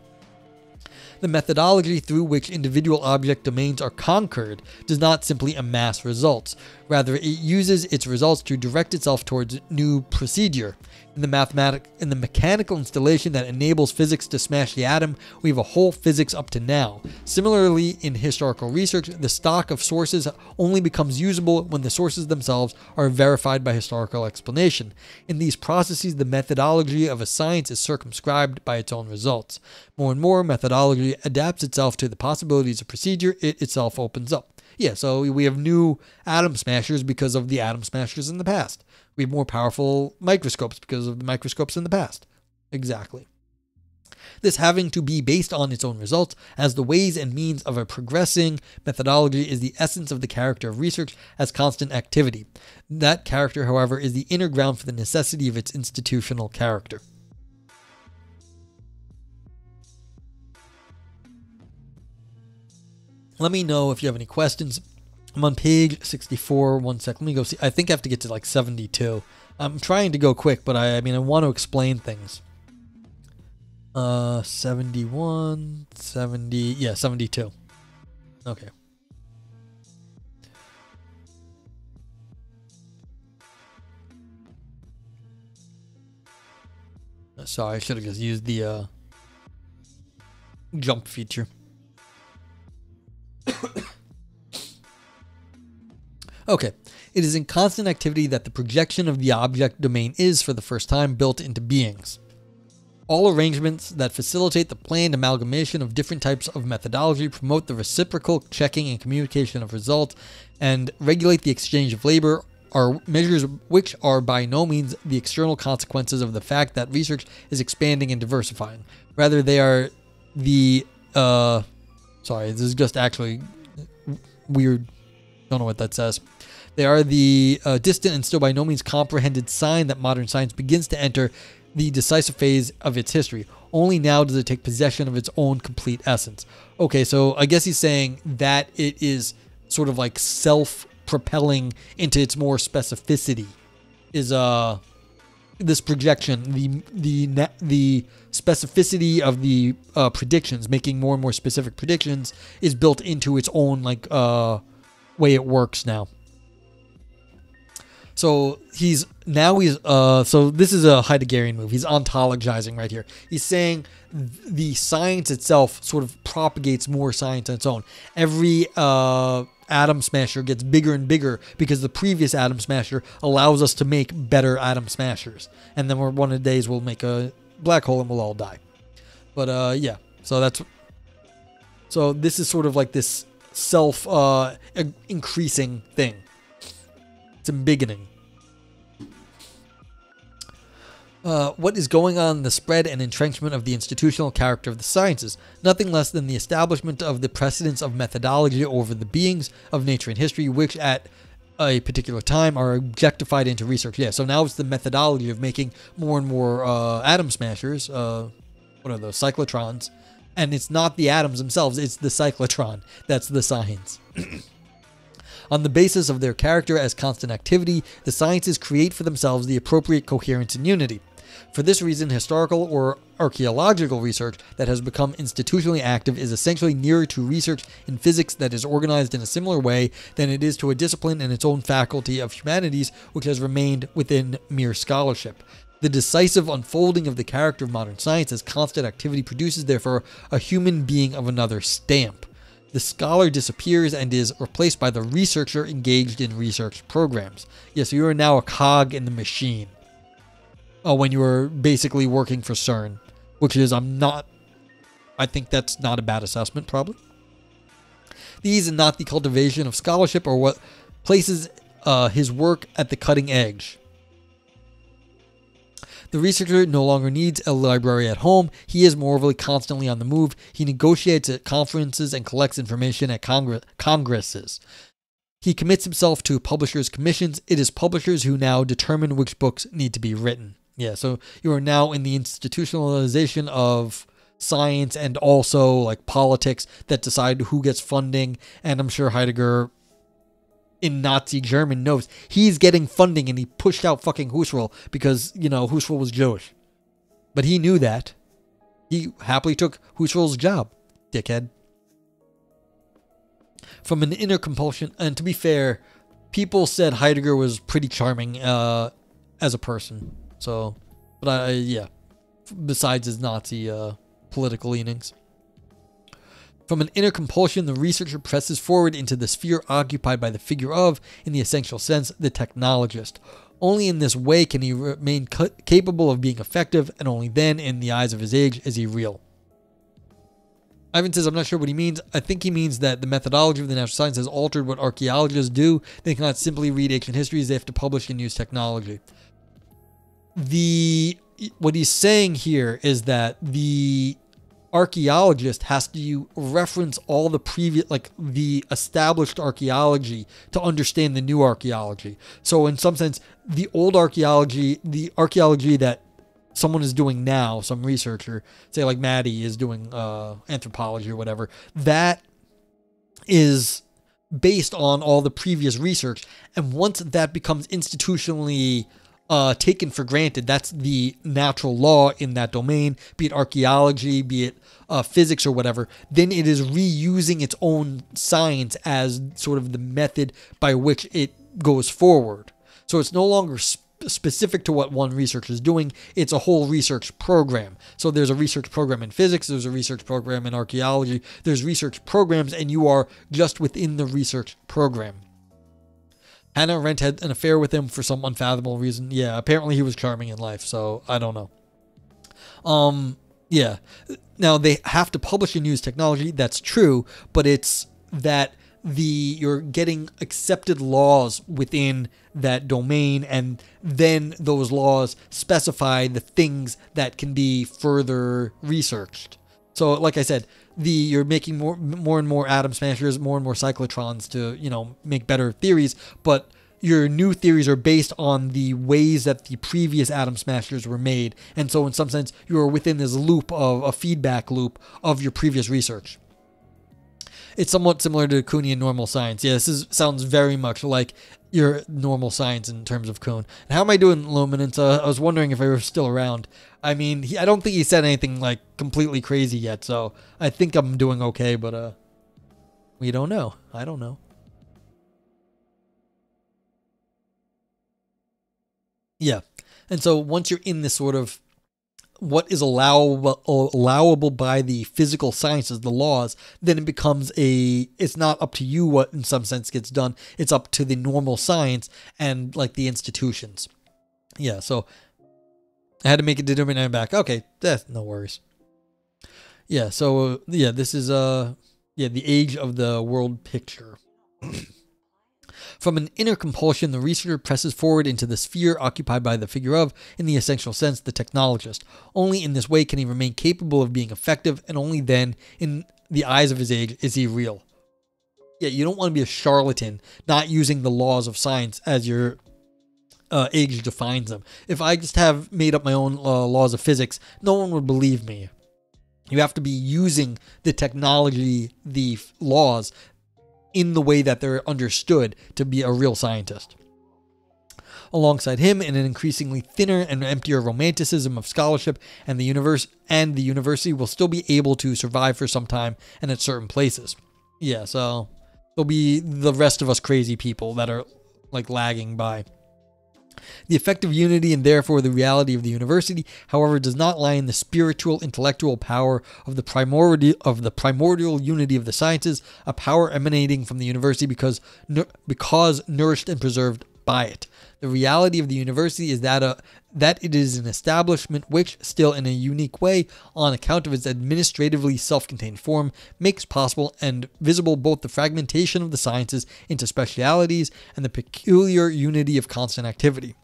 The methodology through which individual object domains are conquered does not simply amass results. Rather, it uses its results to direct itself towards new procedure. In the mechanical installation that enables physics to smash the atom, we have a whole physics up to now. Similarly, in historical research, the stock of sources only becomes usable when the sources themselves are verified by historical explanation. In these processes, the methodology of a science is circumscribed by its own results. More and more, methodology adapts itself to the possibilities of procedure it itself opens up. Yeah, so we have new atom smashers because of the atom smashers in the past. We have more powerful microscopes because of the microscopes in the past. Exactly. This having to be based on its own results as the ways and means of a progressing methodology is the essence of the character of research as constant activity. That character, however, is the inner ground for the necessity of its institutional character. Let me know if you have any questions. I'm on page 64. One sec. Let me go see. I think I have to get to like 72. I'm trying to go quick, but I want to explain things. 71, 70. Yeah, 72. Okay. Sorry, I should have just used the jump feature. Okay, it is in constant activity that the projection of the object domain is, for the first time, built into beings. All arrangements that facilitate the planned amalgamation of different types of methodology promote the reciprocal checking and communication of results and regulate the exchange of labor which are by no means the external consequences of the fact that research is expanding and diversifying. Rather, they are the sorry, this is just actually weird. Don't know what that says. They are the distant and still by no means comprehended sign that modern science begins to enter the decisive phase of its history. Only now does it take possession of its own complete essence. Okay, so I guess he's saying that it is sort of like self-propelling into its more specificity. Is this projection, the specificity of the predictions, making more and more specific predictions, is built into its own like way it works now. So so this is a Heideggerian move. He's ontologizing right here. He's saying the science itself sort of propagates more science on its own. Every atom smasher gets bigger and bigger because the previous atom smasher allows us to make better atom smashers. And then one of the days we'll make a black hole and we'll all die. But yeah, so this is sort of like this self increasing thing. It's embiggening. What is going on in the spread and entrenchment of the institutional character of the sciences? Nothing less than the establishment of the precedence of methodology over the beings of nature and history, which at a particular time are objectified into research. Yeah, so now it's the methodology of making more and more atom smashers. What are those? Cyclotrons. And it's not the atoms themselves, it's the cyclotron. That's the science. On the basis of their character as constant activity, the sciences create for themselves the appropriate coherence and unity. For this reason, historical or archaeological research that has become institutionally active is essentially nearer to research in physics that is organized in a similar way than it is to a discipline in its own faculty of humanities which has remained within mere scholarship. The decisive unfolding of the character of modern science as constant activity produces, therefore, a human being of another stamp. The scholar disappears and is replaced by the researcher engaged in research programs. Yes, you are now a cog in the machine. When you are basically working for CERN, which is, I think that's not a bad assessment, probably. These and not the cultivation of scholarship are what places his work at the cutting edge. The researcher no longer needs a library at home. He is morally constantly on the move. He negotiates at conferences and collects information at congresses. He commits himself to publishers' commissions. It is publishers who now determine which books need to be written. Yeah, so you are now in the institutionalization of science and also like politics that decide who gets funding. And I'm sure Heidegger in Nazi German knows he's getting funding, and he pushed out fucking Husserl because, Husserl was Jewish. But he knew that. He happily took Husserl's job, dickhead. From an inner compulsion, and to be fair, people said Heidegger was pretty charming as a person. So, but yeah, besides his Nazi political leanings. From an inner compulsion, the researcher presses forward into the sphere occupied by the figure of, in the essential sense, the technologist. Only in this way can he remain capable of being effective, and only then, in the eyes of his age, is he real. Ivan says, I'm not sure what he means. I think he means that the methodology of the natural science has altered what archaeologists do. They cannot simply read ancient histories, they have to publish and use technology. What he's saying here is that the archaeologist has to reference all the previous, like the established archaeology to understand the new archaeology. So in some sense, the old archaeology, the archaeology that someone is doing now, some researcher, say like Maddie is doing anthropology or whatever, that is based on all the previous research. And once that becomes institutionally taken for granted, that's the natural law in that domain, be it archaeology, be it physics or whatever, then it is reusing its own science as sort of the method by which it goes forward. So it's no longer specific to what one researcher is doing, it's a whole research program. So there's a research program in physics, there's a research program in archaeology, there's research programs, and you are just within the research program. Hannah Arendt had an affair with him for some unfathomable reason. Yeah, apparently he was charming in life, so I don't know. Yeah. Now, they have to publish and use technology, that's true, but it's that you're getting accepted laws within that domain, and then those laws specify the things that can be further researched. So, like I said, you're making more and more atom smashers, more and more cyclotrons to make better theories, but your new theories are based on the ways that the previous atom smashers were made, and so in some sense you're within this loop of a feedback loop of your previous research. It's somewhat similar to Kuhnian normal science. Yeah, sounds very much like your normal science in terms of Kuhn. And how am I doing, Luminance? I was wondering if I were still around. I mean, I don't think he said anything like completely crazy yet, so I think I'm doing okay, but we don't know. I don't know. Yeah. And so once you're in this sort of what is allowable by the physical sciences, the laws, then it becomes it's not up to you what in some sense gets done. It's up to the normal science and like the institutions. Yeah, so I had to make a determinant back. Okay, that's no worries. Yeah, so this is the age of the world picture. From an inner compulsion, the researcher presses forward into the sphere occupied by the figure of, in the essential sense, the technologist. Only in this way can he remain capable of being effective, and only then, in the eyes of his age, is he real. Yeah, you don't want to be a charlatan, not using the laws of science as your age defines them. If I just have made up my own laws of physics, no one would believe me. You have to be using the technology, the laws, in the way that they're understood to be a real scientist. Alongside him, in an increasingly thinner and emptier romanticism of scholarship, and the university will still be able to survive for some time and at certain places. Yeah, so there'll be the rest of us crazy people that are like lagging by. The effective unity and therefore the reality of the university, however, does not lie in the spiritual, intellectual power of the primordial unity of the sciences, a power emanating from the university because nourished and preserved by it. The reality of the university is that it is an establishment which, still in a unique way, on account of its administratively self-contained form, makes possible and visible both the fragmentation of the sciences into specialities and the peculiar unity of constant activity.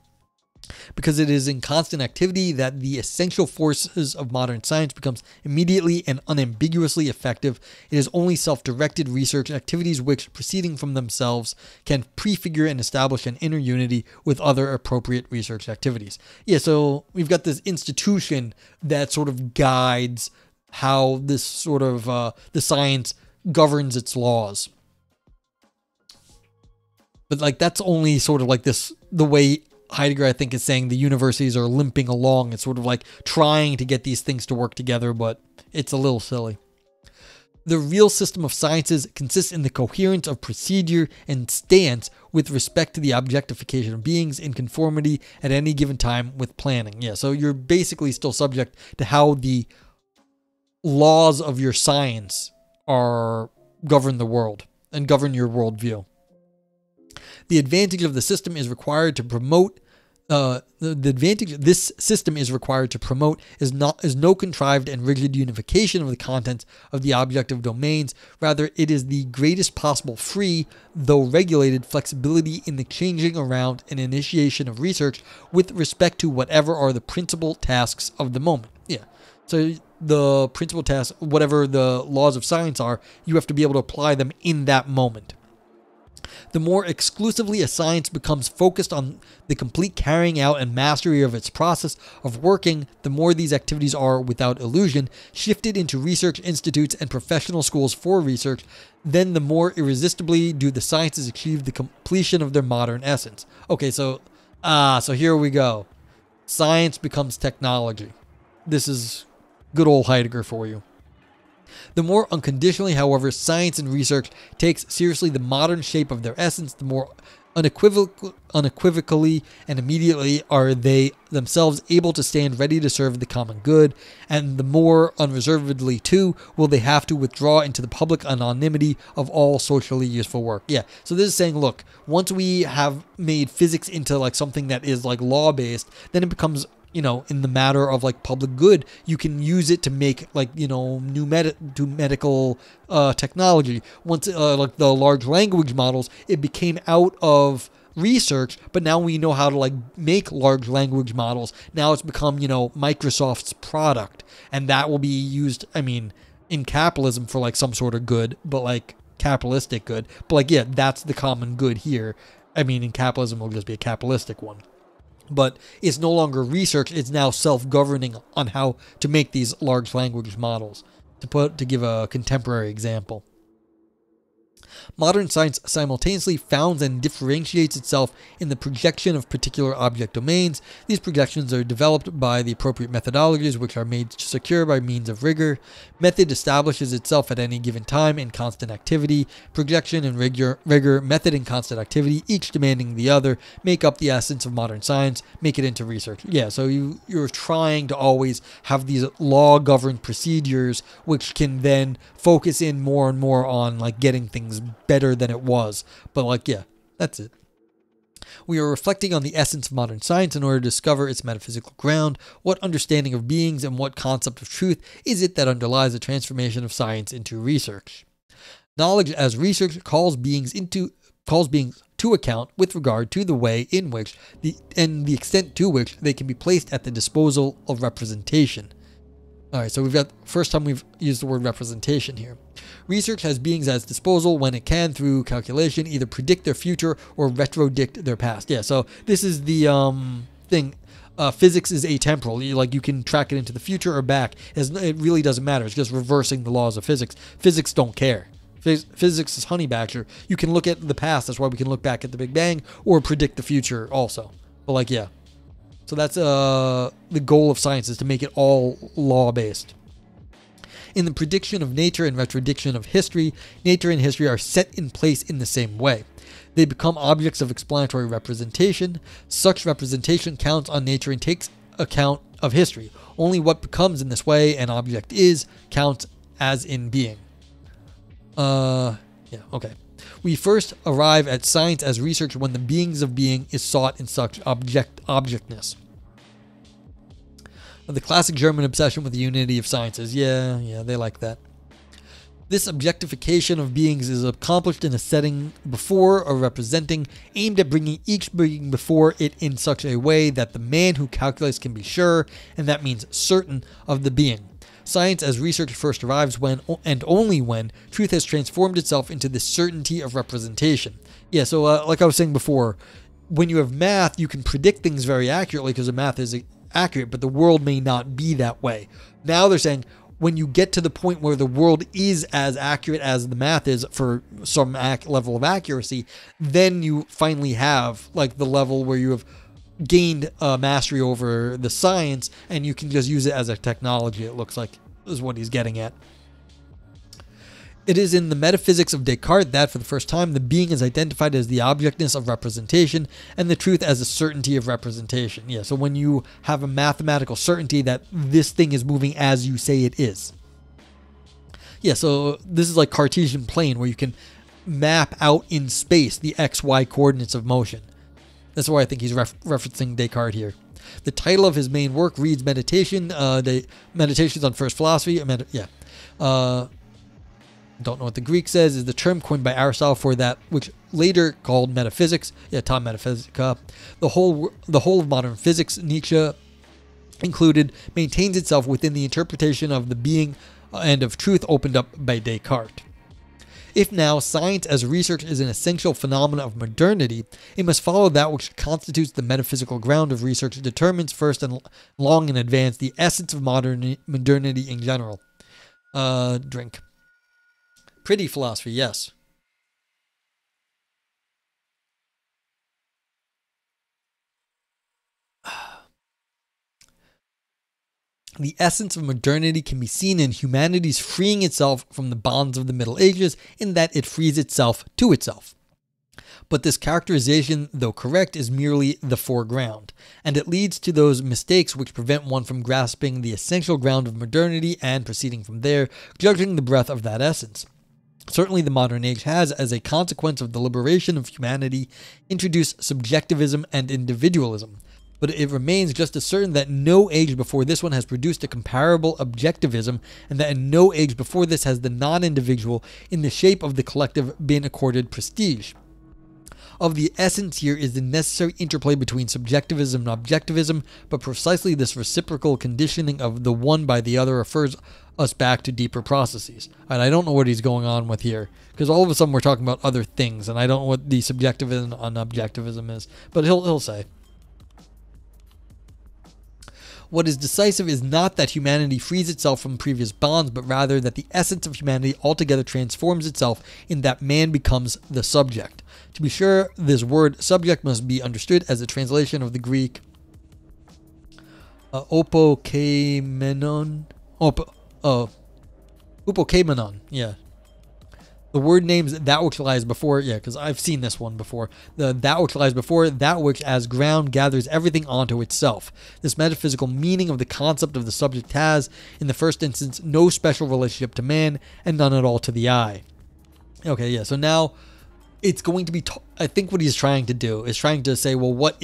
Because it is in constant activity that the essential forces of modern science becomes immediately and unambiguously effective. It is only self-directed research activities which, proceeding from themselves, can prefigure and establish an inner unity with other appropriate research activities. Yeah, so we've got this institution that sort of guides how this sort of the science governs its laws. But like that's only sort of like the way Heidegger, I think, is saying the universities are limping along. It's sort of like trying to get these things to work together, but it's a little silly. The real system of sciences consists in the coherence of procedure and stance with respect to the objectification of beings in conformity at any given time with planning. Yeah, so you're basically still subject to how the laws of your science govern the world and govern your worldview. The advantage of the system is required to promote. The advantage this system is required to promote is no contrived and rigid unification of the contents of the objective domains. Rather, it is the greatest possible free, though regulated, flexibility in the changing around and initiation of research with respect to whatever are the principal tasks of the moment. Yeah. So the principal tasks, whatever the laws of science are, you have to be able to apply them in that moment. The more exclusively a science becomes focused on the complete carrying out and mastery of its process of working, the more these activities are, without illusion, shifted into research institutes and professional schools for research, then the more irresistibly do the sciences achieve the completion of their modern essence. Okay, so here we go. Science becomes technology. This is good old Heidegger for you. The more unconditionally, however, science and research takes seriously the modern shape of their essence, the more unequivocally and immediately are they themselves able to stand ready to serve the common good, and the more unreservedly, too, will they have to withdraw into the public anonymity of all socially useful work. Yeah, so this is saying, look, once we have made physics into like something that is like law-based, then it becomes in the matter of like public good, you can use it to make like, new medical technology. Once like the large language models, it became out of research, but now we know how to like make large language models. Now it's become, Microsoft's product, and that will be used, in capitalism for like some sort of good, but like capitalistic good. But like, yeah, that's the common good here. In capitalism, it'll just be a capitalistic one. But it's no longer research, it's now self-governing on how to make these large language models. To give a contemporary example. Modern science simultaneously founds and differentiates itself in the projection of particular object domains. These projections are developed by the appropriate methodologies, which are made secure by means of rigor. Method establishes itself at any given time in constant activity. Projection and rigor, method and constant activity, each demanding the other, make up the essence of modern science, make it into research. Yeah, so you're trying to always have these law-governed procedures, which can then focus in more and more on like getting things better than it was. But like, yeah, that's it. We are reflecting on the essence of modern science in order to discover its metaphysical ground. What understanding of beings and what concept of truth is it that underlies the transformation of science into research? Knowledge as research calls beings to account with regard to the way in which and the extent to which they can be placed at the disposal of representation. Alright, so we've got, first time we've used the word representation here. Research has beings at its disposal when it can, through calculation, either predict their future or retrodict their past. Yeah, so this is the thing. Physics is atemporal. You can track it into the future or back. It really doesn't matter. It's just reversing the laws of physics. Physics don't care. Physics is honey badger. You can look at the past. That's why we can look back at the Big Bang or predict the future also. But like, yeah. So that's the goal of science, is to make it all law-based. In the prediction of nature and retrodiction of history, nature and history are set in place in the same way. They become objects of explanatory representation. Such representation counts on nature and takes account of history. Only what becomes in this way an object is counts as in being. Yeah, okay. We first arrive at science as research when the beings of being is sought in such objectness. The classic German obsession with the unity of sciences. Yeah, they like that. This objectification of beings is accomplished in a setting before or representing, aimed at bringing each being before it in such a way that the man who calculates can be sure, and that means certain, of the being. Science as research first arrives when, and only when, truth has transformed itself into the certainty of representation. Yeah, so like I was saying before, when you have math, you can predict things very accurately because the math is accurate, but the world may not be that way. Now they're saying when you get to the point where the world is as accurate as the math is for some level of accuracy, then you finally have like the level where you have gained mastery over the science, and you can just use it as a technology, it looks like, is what he's getting at. It is in the metaphysics of Descartes that, for the first time, the being is identified as the objectness of representation and the truth as a certainty of representation. Yeah, so when you have a mathematical certainty that this thing is moving as you say it is. Yeah, so this is like Cartesian plane, where you can map out in space the XY coordinates of motion. That's why I think he's referencing Descartes here. The title of his main work reads Meditation, the Meditations on First Philosophy. Don't know what the Greek says, is the term coined by Aristotle for that which later called metaphysics. Yeah, ta metaphysica. The whole of modern physics, Nietzsche included, maintains itself within the interpretation of the being and of truth opened up by Descartes. If now science as research is an essential phenomenon of modernity, it must follow that which constitutes the metaphysical ground of research determines first and long in advance the essence of modernity in general. Drink. Pretty philosophy, yes. The essence of modernity can be seen in humanity's freeing itself from the bonds of the Middle Ages, in that it frees itself to itself. But this characterization, though correct, is merely the foreground, and it leads to those mistakes which prevent one from grasping the essential ground of modernity and, proceeding from there, judging the breadth of that essence. Certainly the modern age has, as a consequence of the liberation of humanity, introduced subjectivism and individualism. but it remains just as certain that no age before this one has produced a comparable objectivism, and that in no age before this has the non-individual in the shape of the collective been accorded prestige. Of the essence here is the necessary interplay between subjectivism and objectivism, but precisely this reciprocal conditioning of the one by the other refers us back to deeper processes. And I don't know what he's going on with here, because all of a sudden we're talking about other things, and I don't know what the subjectivism and objectivism is, but he'll say. What is decisive is not that humanity frees itself from previous bonds, but rather that the essence of humanity altogether transforms itself in that man becomes the subject. To be sure, this word subject must be understood as a translation of the Greek upokeimenon. Upokeimenon, yeah. The word names that which lies before, yeah, because I've seen this one before. That which lies before, that which as ground gathers everything onto itself. This metaphysical meaning of the concept of the subject has, in the first instance, no special relationship to man and none at all to the I. Okay, yeah, so now it's going to be, I think what he's trying to do is trying to say, well, what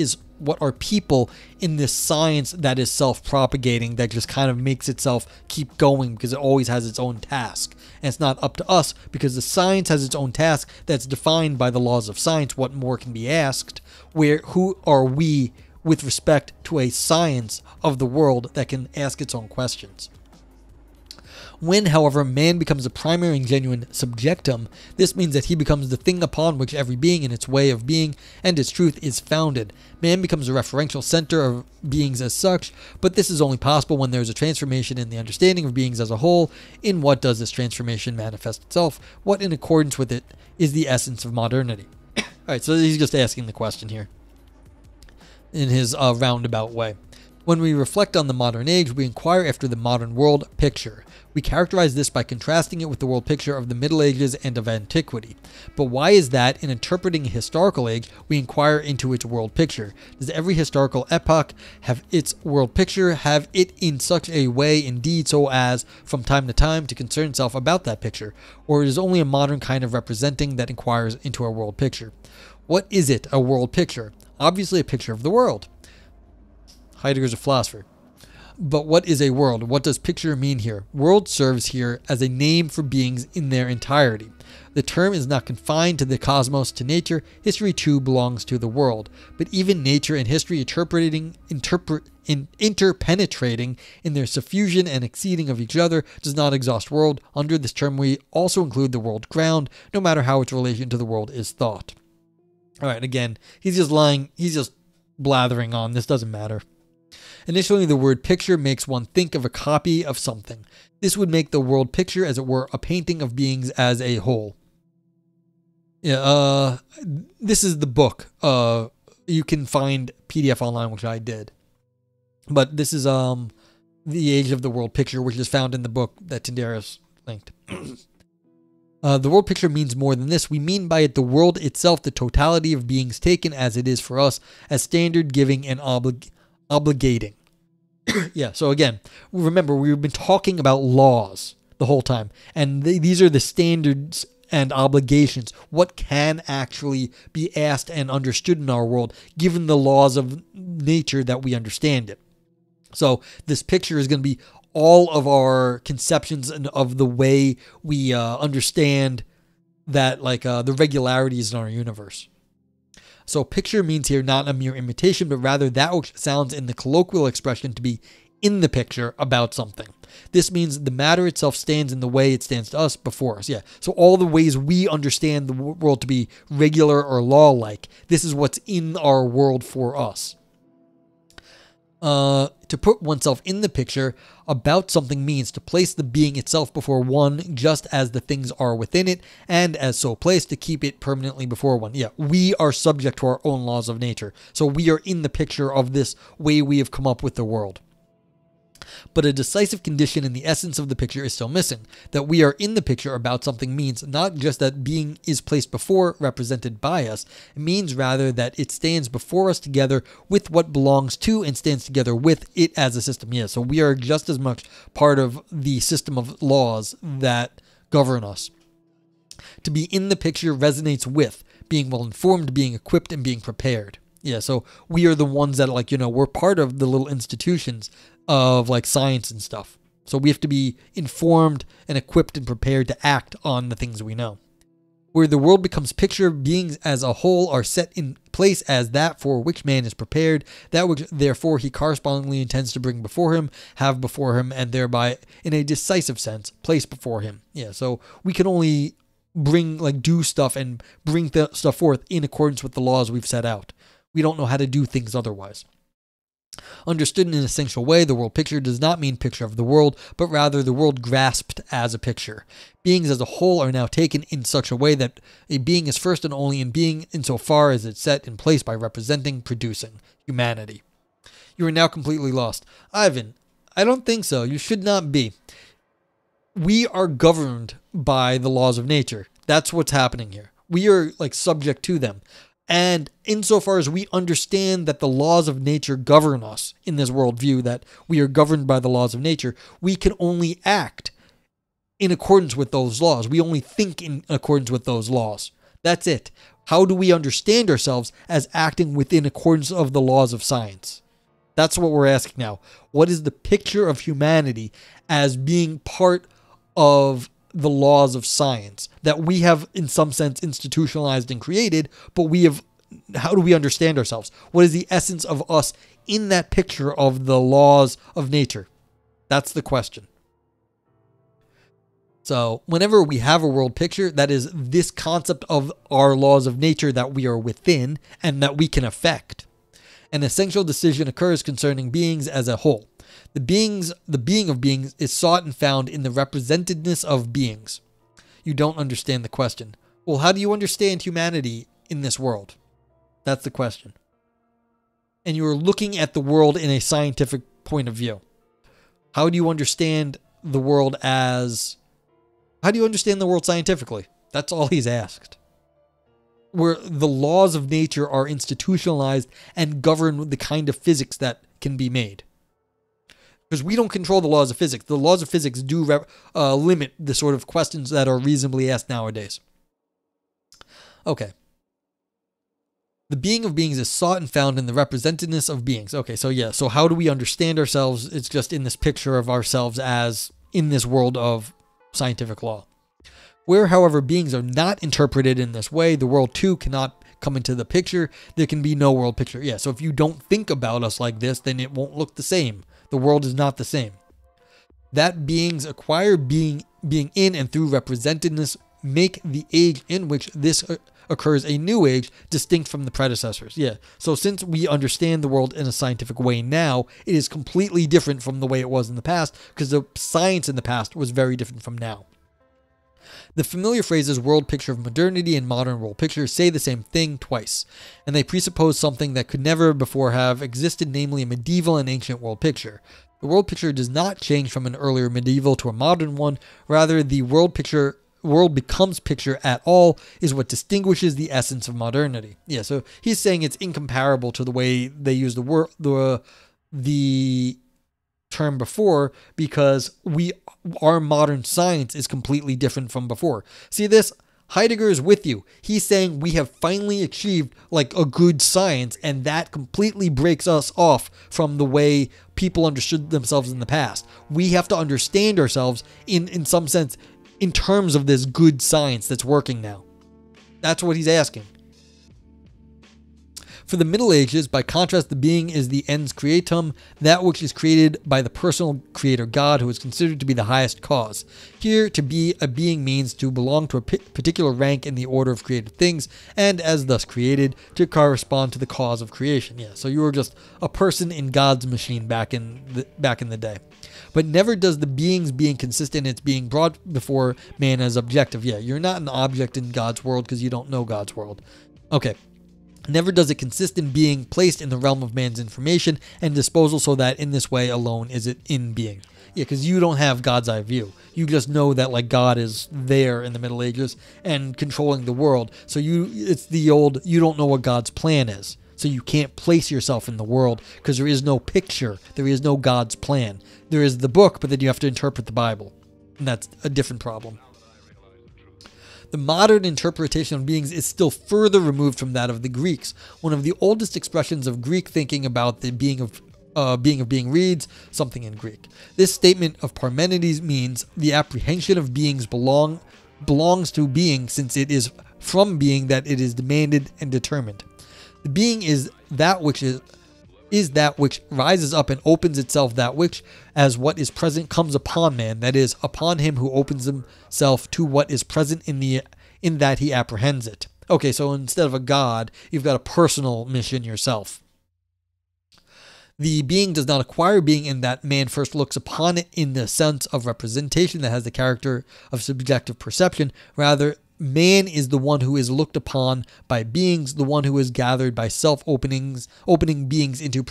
are people in this science that is self-propagating, that just kind of makes itself keep going because it always has its own task. And it's not up to us because the science has its own task that's defined by the laws of science. What more can be asked? Who are we with respect to a science of the world that can ask its own questions? When, however, man becomes a primary and genuine subjectum, this means that he becomes the thing upon which every being in its way of being and its truth is founded. Man becomes a referential center of beings as such, but this is only possible when there is a transformation in the understanding of beings as a whole. In what does this transformation manifest itself? What, in accordance with it, is the essence of modernity? Alright, so he's just asking the question here in his roundabout way. When we reflect on the modern age, we inquire after the modern world picture. We characterize this by contrasting it with the world picture of the Middle Ages and of antiquity. But why is that, in interpreting a historical age, we inquire into its world picture? Does every historical epoch have its world picture, have it in such a way indeed so as, from time to time, to concern itself about that picture? Or it is only a modern kind of representing that inquires into a world picture? What is it, a world picture? Obviously a picture of the world. Heidegger's a philosopher. But what is a world? What does picture mean here? World serves here as a name for beings in their entirety. The term is not confined to the cosmos, to nature. History too belongs to the world. But even nature and history interpenetrating in their suffusion and exceeding of each other does not exhaust world. Under this term we also include the world ground, no matter how its relation to the world is thought. Alright, again, he's just blathering on. This doesn't matter. Initially, the word picture makes one think of a copy of something. This would make the world picture, as it were, a painting of beings as a whole. Yeah, this is the book. You can find PDF online, which I did. But this is The Age of the World Picture, which is found in the book that Tindarius linked. The world picture means more than this. We mean by it the world itself, the totality of beings taken as it is for us, as standard, giving, and obligating. Yeah, so again, remember, we've been talking about laws the whole time, and these are the standards and obligations. What can actually be asked and understood in our world, given the laws of nature that we understand it. So this picture is going to be all of our conceptions and of the way we understand that, like the regularities in our universe. So picture means here not a mere imitation, but rather that which sounds in the colloquial expression to be in the picture about something. This means the matter itself stands in the way it stands to us before us. Yeah. So all the ways we understand the world to be regular or law-like, this is what's in our world for us. To put oneself in the picture about something means to place the being itself before one just as the things are within it, and as so placed to keep it permanently before one. Yeah, we are subject to our own laws of nature. So we are in the picture of this way we have come up with the world. But a decisive condition in the essence of the picture is still missing. That we are in the picture about something means not just that being is placed before, represented by us. It means rather that it stands before us together with what belongs to and stands together with it as a system. Yeah, so we are just as much part of the system of laws that govern us. To be in the picture resonates with being well informed, being equipped, and being prepared. Yeah, so we are the ones that, like, we're part of the little institutions of, like, science and stuff. So we have to be informed and equipped and prepared to act on the things we know. Where the world becomes picture, beings as a whole are set in place as that for which man is prepared, that which therefore he correspondingly intends to bring before him, have before him, and thereby, in a decisive sense, place before him. Yeah, so we can only do stuff and bring stuff forth in accordance with the laws we've set out. We don't know how to do things otherwise. Understood in an essential way, the world picture does not mean picture of the world, but rather the world grasped as a picture. Beings as a whole are now taken in such a way that a being is first and only in being insofar as it's set in place by representing, producing humanity. You are now completely lost. Ivan, I don't think so. You should not be. We are governed by the laws of nature. That's what's happening here. We are subject to them. And insofar as we understand that the laws of nature govern us in this worldview, that we are governed by the laws of nature, we can only act in accordance with those laws. We only think in accordance with those laws. That's it. How do we understand ourselves as acting within accordance of the laws of science? That's what we're asking now. What is the picture of humanity as being part of the laws of science that we have in some sense institutionalized and created, but how do we understand ourselves? What is the essence of us in that picture of the laws of nature? That's the question. So whenever we have a world picture, that is this concept of our laws of nature that we are within and that we can affect. An essential decision occurs concerning beings as a whole. The being of beings is sought and found in the representedness of beings. You don't understand the question. Well, how do you understand humanity in this world? That's the question. And you are looking at the world in a scientific point of view. How do you understand the world scientifically? That's all he's asked. Where the laws of nature are institutionalized and govern the kind of physics that can be made. Because we don't control the laws of physics. The laws of physics do limit the sort of questions that are reasonably asked nowadays. Okay. The being of beings is sought and found in the representedness of beings. Okay, so how do we understand ourselves? It's just in this picture of ourselves as in this world of scientific law. Where, however, beings are not interpreted in this way, the world too cannot come into the picture. There can be no world picture. Yeah, so if you don't think about us like this, then it won't look the same. The world is not the same. That beings acquire being in and through representedness make the age in which this occurs a new age distinct from the predecessors. Yeah, so since we understand the world in a scientific way now, it is completely different from the way it was in the past because the science in the past was very different from now. The familiar phrases world picture of modernity and modern world picture say the same thing twice, and they presuppose something that could never before have existed, namely a medieval and ancient world picture. The world picture does not change from an earlier medieval to a modern one. Rather, the world becomes picture at all is what distinguishes the essence of modernity. Yeah, so he's saying it's incomparable to the way they use the term before because our modern science is completely different from before. See this? Heidegger is with you. He's saying we have finally achieved a good science, and that completely breaks us off from the way people understood themselves in the past. We have to understand ourselves in some sense in terms of this good science that's working now. That's what he's asking. For the Middle Ages, by contrast, the being is the ens creatum, that which is created by the personal creator God, who is considered to be the highest cause. Here, to be a being means to belong to a particular rank in the order of created things, and as thus created, to correspond to the cause of creation. Yeah, so you were just a person in God's machine back in the day. But never does the being consist in its being brought before man as objective. Yeah, you're not an object in God's world because you don't know God's world. Okay. Never does it consist in being placed in the realm of man's information and disposal, so that in this way alone is it in being. Yeah, because you don't have God's eye view. You just know that God is there in the Middle Ages and controlling the world. So it's the old, you don't know what God's plan is. So you can't place yourself in the world because there is no picture. There is no God's plan. There is the book, but then you have to interpret the Bible. And that's a different problem. The modern interpretation of beings is still further removed from that of the Greeks. One of the oldest expressions of Greek thinking about the being of being reads something in Greek. This statement of Parmenides means the apprehension of beings belongs to being, since it is from being that it is demanded and determined. The being is that which rises up and opens itself, that which, as what is present, comes upon man, that is, upon him who opens himself to what is present in that he apprehends it. Okay, so instead of a god, you've got a personal mission yourself. The being does not acquire being in that man first looks upon it in the sense of representation that has the character of subjective perception. Rather, man is the one who is looked upon by beings, the one who is gathered by opening beings into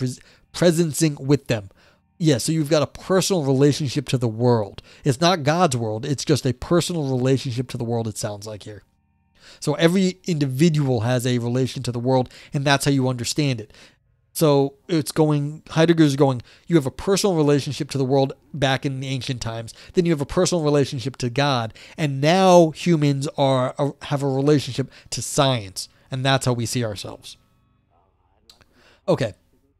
presencing with them. Yeah, so you've got a personal relationship to the world. It's not God's world, it's just a personal relationship to the world, it sounds like here. So every individual has a relation to the world, and that's how you understand it. So Heidegger's going, you have a personal relationship to the world back in the ancient times. Then you have a personal relationship to God. And now humans have a relationship to science. And that's how we see ourselves. Okay,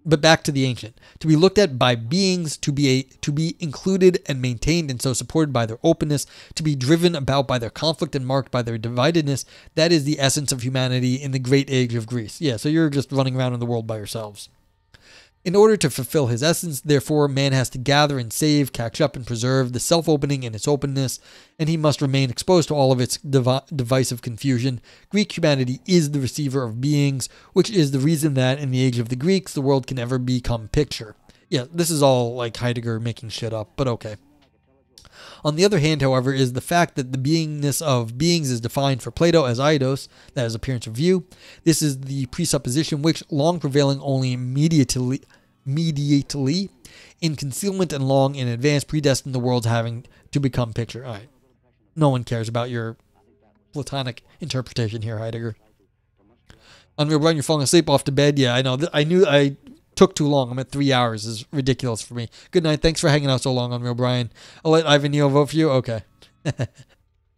but back to the ancient. To be looked at by beings, to be included and maintained and so supported by their openness, to be driven about by their conflict and marked by their dividedness, that is the essence of humanity in the great age of Greece. Yeah, so you're just running around in the world by yourselves. In order to fulfill his essence, therefore, man has to gather and save, catch up and preserve the self-opening and its openness, and he must remain exposed to all of its divisive confusion. Greek humanity is the receiver of beings, which is the reason that in the age of the Greeks, the world can never become picture. Yeah, this is all like Heidegger making shit up, but okay. On the other hand, however, is the fact that the beingness of beings is defined for Plato as eidos, that is appearance of view. This is the presupposition which, long prevailing only mediately, in concealment and long in advance, predestined the world's having to become picture. All right. No one cares about your Platonic interpretation here, Heidegger. Unreal Brian, you're falling asleep off to bed. Yeah, I know. I knew I took too long. I'm at 3 hours. This is ridiculous for me. Good night. Thanks for hanging out so long, Unreal Brian. I'll let Ivan Neo vote for you. Okay. You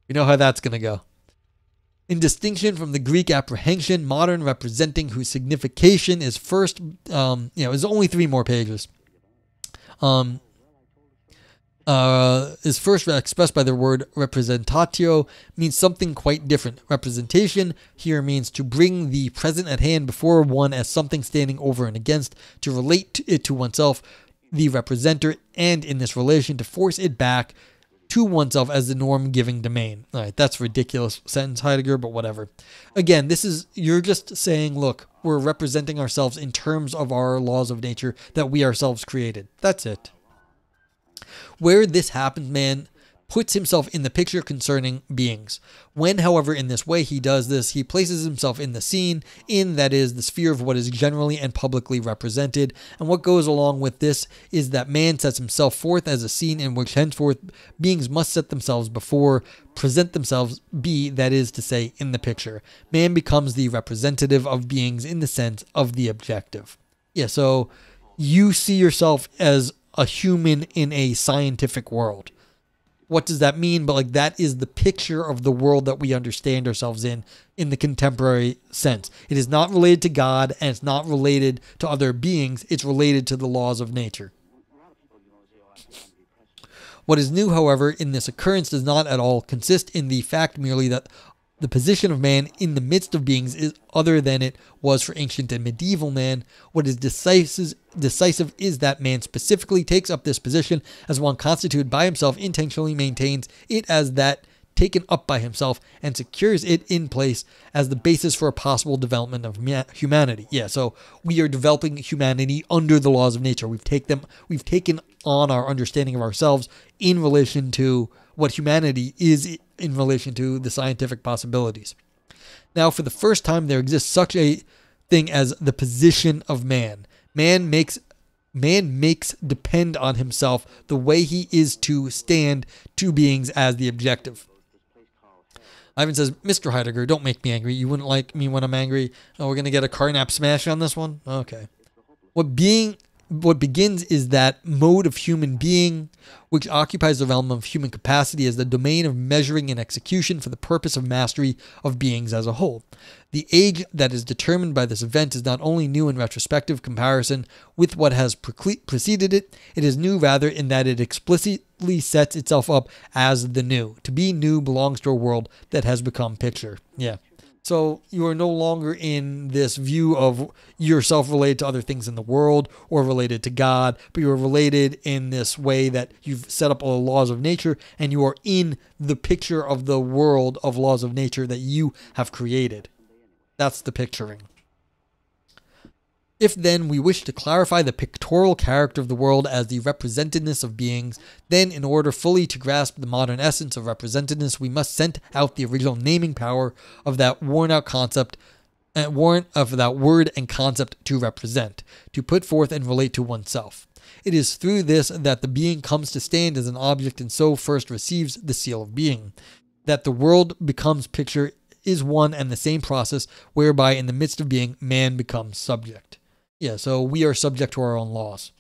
know how that's going to go. In distinction from the Greek apprehension, modern representing whose signification is first, is only 3 more pages. Is first expressed by the word representatio, means something quite different. Representation here means to bring the present at hand before one as something standing over and against, to relate it to oneself, the representer, and in this relation to force it back to oneself as the norm-giving domain. All right, that's a ridiculous sentence, Heidegger, but whatever. Again, you're just saying, look, we're representing ourselves in terms of our laws of nature that we ourselves created. That's it. Where this happens, man puts himself in the picture concerning beings. When, however, in this way he does this, he places himself in the scene, that is, the sphere of what is generally and publicly represented. And what goes along with this is that man sets himself forth as a scene in which henceforth beings must set themselves before, present themselves, that is to say, in the picture. Man becomes the representative of beings in the sense of the objective. Yeah, so you see yourself as a human in a scientific world. What does that mean? But that is the picture of the world that we understand ourselves in the contemporary sense. It is not related to God, and it's not related to other beings. It's related to the laws of nature. What is new, however, in this occurrence does not at all consist in the fact merely that the position of man in the midst of beings is other than it was for ancient and medieval man. What is decisive is that man specifically takes up this position as one constituted by himself, intentionally maintains it as that taken up by himself, and secures it in place as the basis for a possible development of humanity. Yeah, so we are developing humanity under the laws of nature. We've taken on our understanding of ourselves in relation to what humanity is in relation to the scientific possibilities. Now, for the first time, there exists such a thing as the position of man. Man makes depend on himself the way he is to stand to beings as the objective. Ivan says, Mr. Heidegger, don't make me angry. You wouldn't like me when I'm angry. Oh, we're going to get a car nap smash on this one? Okay. What being what begins is that mode of human being which occupies the realm of human capacity as the domain of measuring and execution for the purpose of mastery of beings as a whole. The age that is determined by this event is not only new in retrospective comparison with what has preceded it, it is new rather in that it explicitly sets itself up as the new. To be new belongs to a world that has become picture. Yeah. So you are no longer in this view of yourself related to other things in the world or related to God, but you are related in this way that you've set up all the laws of nature and you are in the picture of the world of laws of nature that you have created. That's the picturing. If then we wish to clarify the pictorial character of the world as the representedness of beings, then in order fully to grasp the modern essence of representedness, we must send out the original naming power of that worn-out concept, of that word and concept to represent, to put forth and relate to oneself. It is through this that the being comes to stand as an object and so first receives the seal of being. That the world becomes picture is one and the same process whereby in the midst of being, man becomes subject. Yeah, so we are subject to our own laws.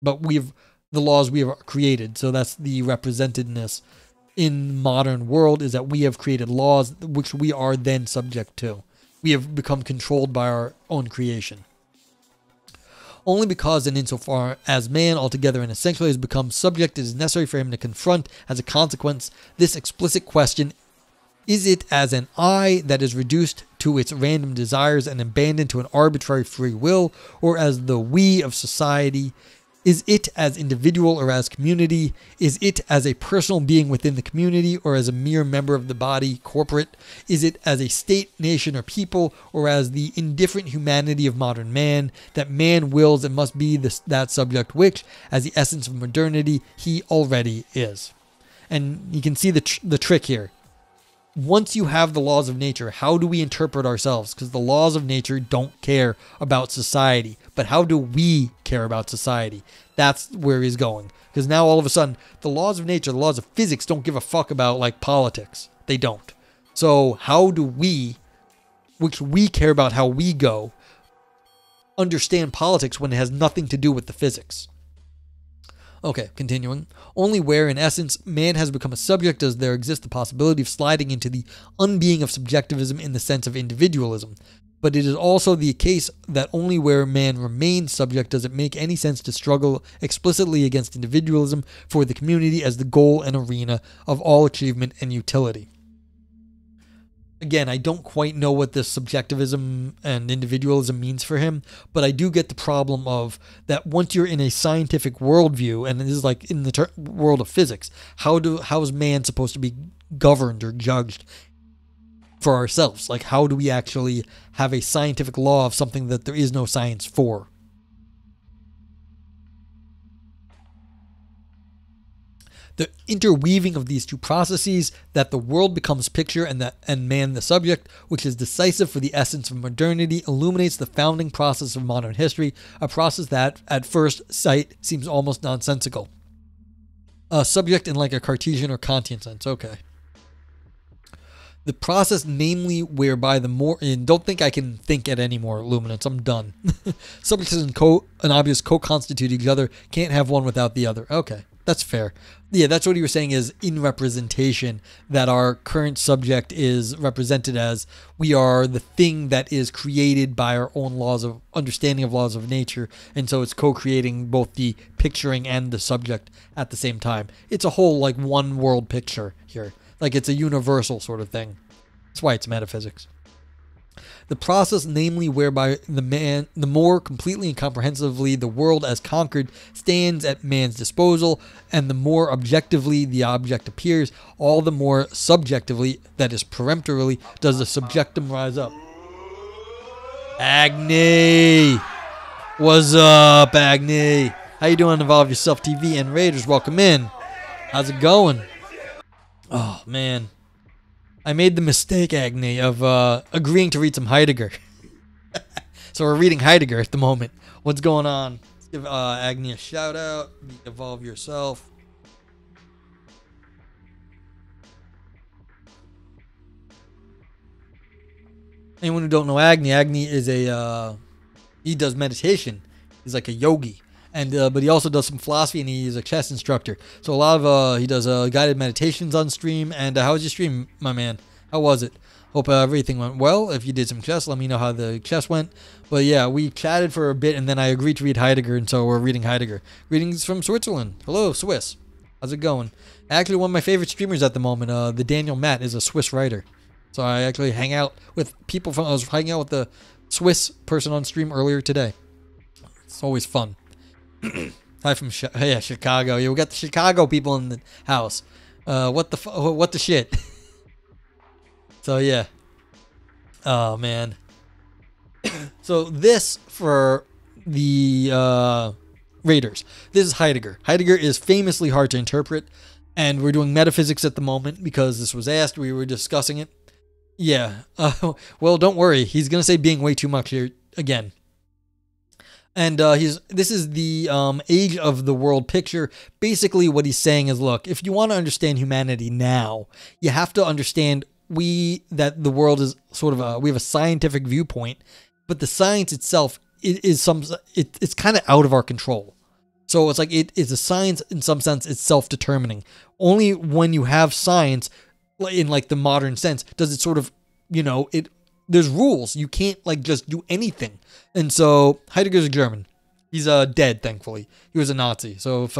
But the laws we have created, so that's the representedness in modern world, is that we have created laws which we are then subject to. We have become controlled by our own creation. Only because and insofar as man altogether and essentially has become subject, it is necessary for him to confront, as a consequence, this explicit question: is it as an I that is reduced to its random desires and abandoned to an arbitrary free will, or as the we of society? Is it as individual or as community? Is it as a personal being within the community or as a mere member of the body, corporate? Is it as a state, nation, or people, or as the indifferent humanity of modern man, that man wills and must be that subject which, as the essence of modernity, he already is? And you can see the trick here. Once you have the laws of nature, how do we interpret ourselves? Because the laws of nature don't care about society. But how do we care about society? That's where he's going. Because now all of a sudden, the laws of nature, the laws of physics don't give a fuck about like politics. They don't. So how do we, which we care about how we go, understand politics when it has nothing to do with the physics? Okay, continuing. Only where, in essence, man has become a subject does there exist the possibility of sliding into the unbeing of subjectivism in the sense of individualism. But it is also the case that only where man remains subject does it make any sense to struggle explicitly against individualism for the community as the goal and arena of all achievement and utility. Again, I don't quite know what this subjectivism and individualism means for him, but I do get the problem of that once you're in a scientific worldview, and this is like in the world of physics, how is man supposed to be governed or judged for ourselves? Like, how do we actually have a scientific law of something that there is no science for? The interweaving of these two processes, that the world becomes picture and man the subject, which is decisive for the essence of modernity, illuminates the founding process of modern history, a process that, at first sight, seems almost nonsensical. A subject in like a Cartesian or Kantian sense, okay. The process, namely, whereby the more... And don't think I can think at any more luminance. I'm done. Subjects and obvious co-constitute each other. Can't have one without the other. Okay, that's fair. Yeah, that's what you were saying is in representation, that our current subject is represented as we are the thing that is created by our own laws of understanding of laws of nature. And so it's co-creating both the picturing and the subject at the same time. It's a whole like one world picture here. Like it's a universal sort of thing. That's why it's metaphysics. The process, namely, whereby the more completely and comprehensively the world as conquered stands at man's disposal, and the more objectively the object appears, all the more subjectively, that is peremptorily, does the subjectum rise up. Agni! What's up, Agni? How you doing, Evolve Yourself TV and Raiders? Welcome in. How's it going? Oh, man. I made the mistake, Agni, of agreeing to read some Heidegger. So we're reading Heidegger at the moment. What's going on? Let's give Agni a shout out. Evolve Yourself. Anyone who don't know Agni is he does meditation. He's like a yogi. And but he also does some philosophy, and he's a chess instructor. So a lot of he does guided meditations on stream. And how was your stream, my man? How was it? Hope everything went well. If you did some chess, let me know how the chess went. But yeah, we chatted for a bit, and then I agreed to read Heidegger, and so we're reading Heidegger. Greetings from Switzerland. Hello, Swiss. How's it going? Actually, one of my favorite streamers at the moment, the Daniel Matt, is a Swiss writer. So I actually hang out with people from. I was hanging out with the Swiss person on stream earlier today. It's always fun. Hi from Chicago. Yeah, we got the Chicago people in the house. What the shit? So yeah. Oh man. So this for the Raiders. This is Heidegger. Heidegger is famously hard to interpret, and we're doing metaphysics at the moment because this was asked. We were discussing it. Yeah. Well, don't worry. He's gonna say being way too much here again. And this is the age of the world picture. Basically, what he's saying is, look, if you want to understand humanity now, you have to understand that the world is sort of we have a scientific viewpoint, but the science itself it's kind of out of our control. So it's like it is a science in some sense. It's self-determining. Only when you have science, in like the modern sense, does it sort of there's rules. You can't like just do anything. And so Heidegger's a German. He's dead, thankfully. He was a Nazi. So if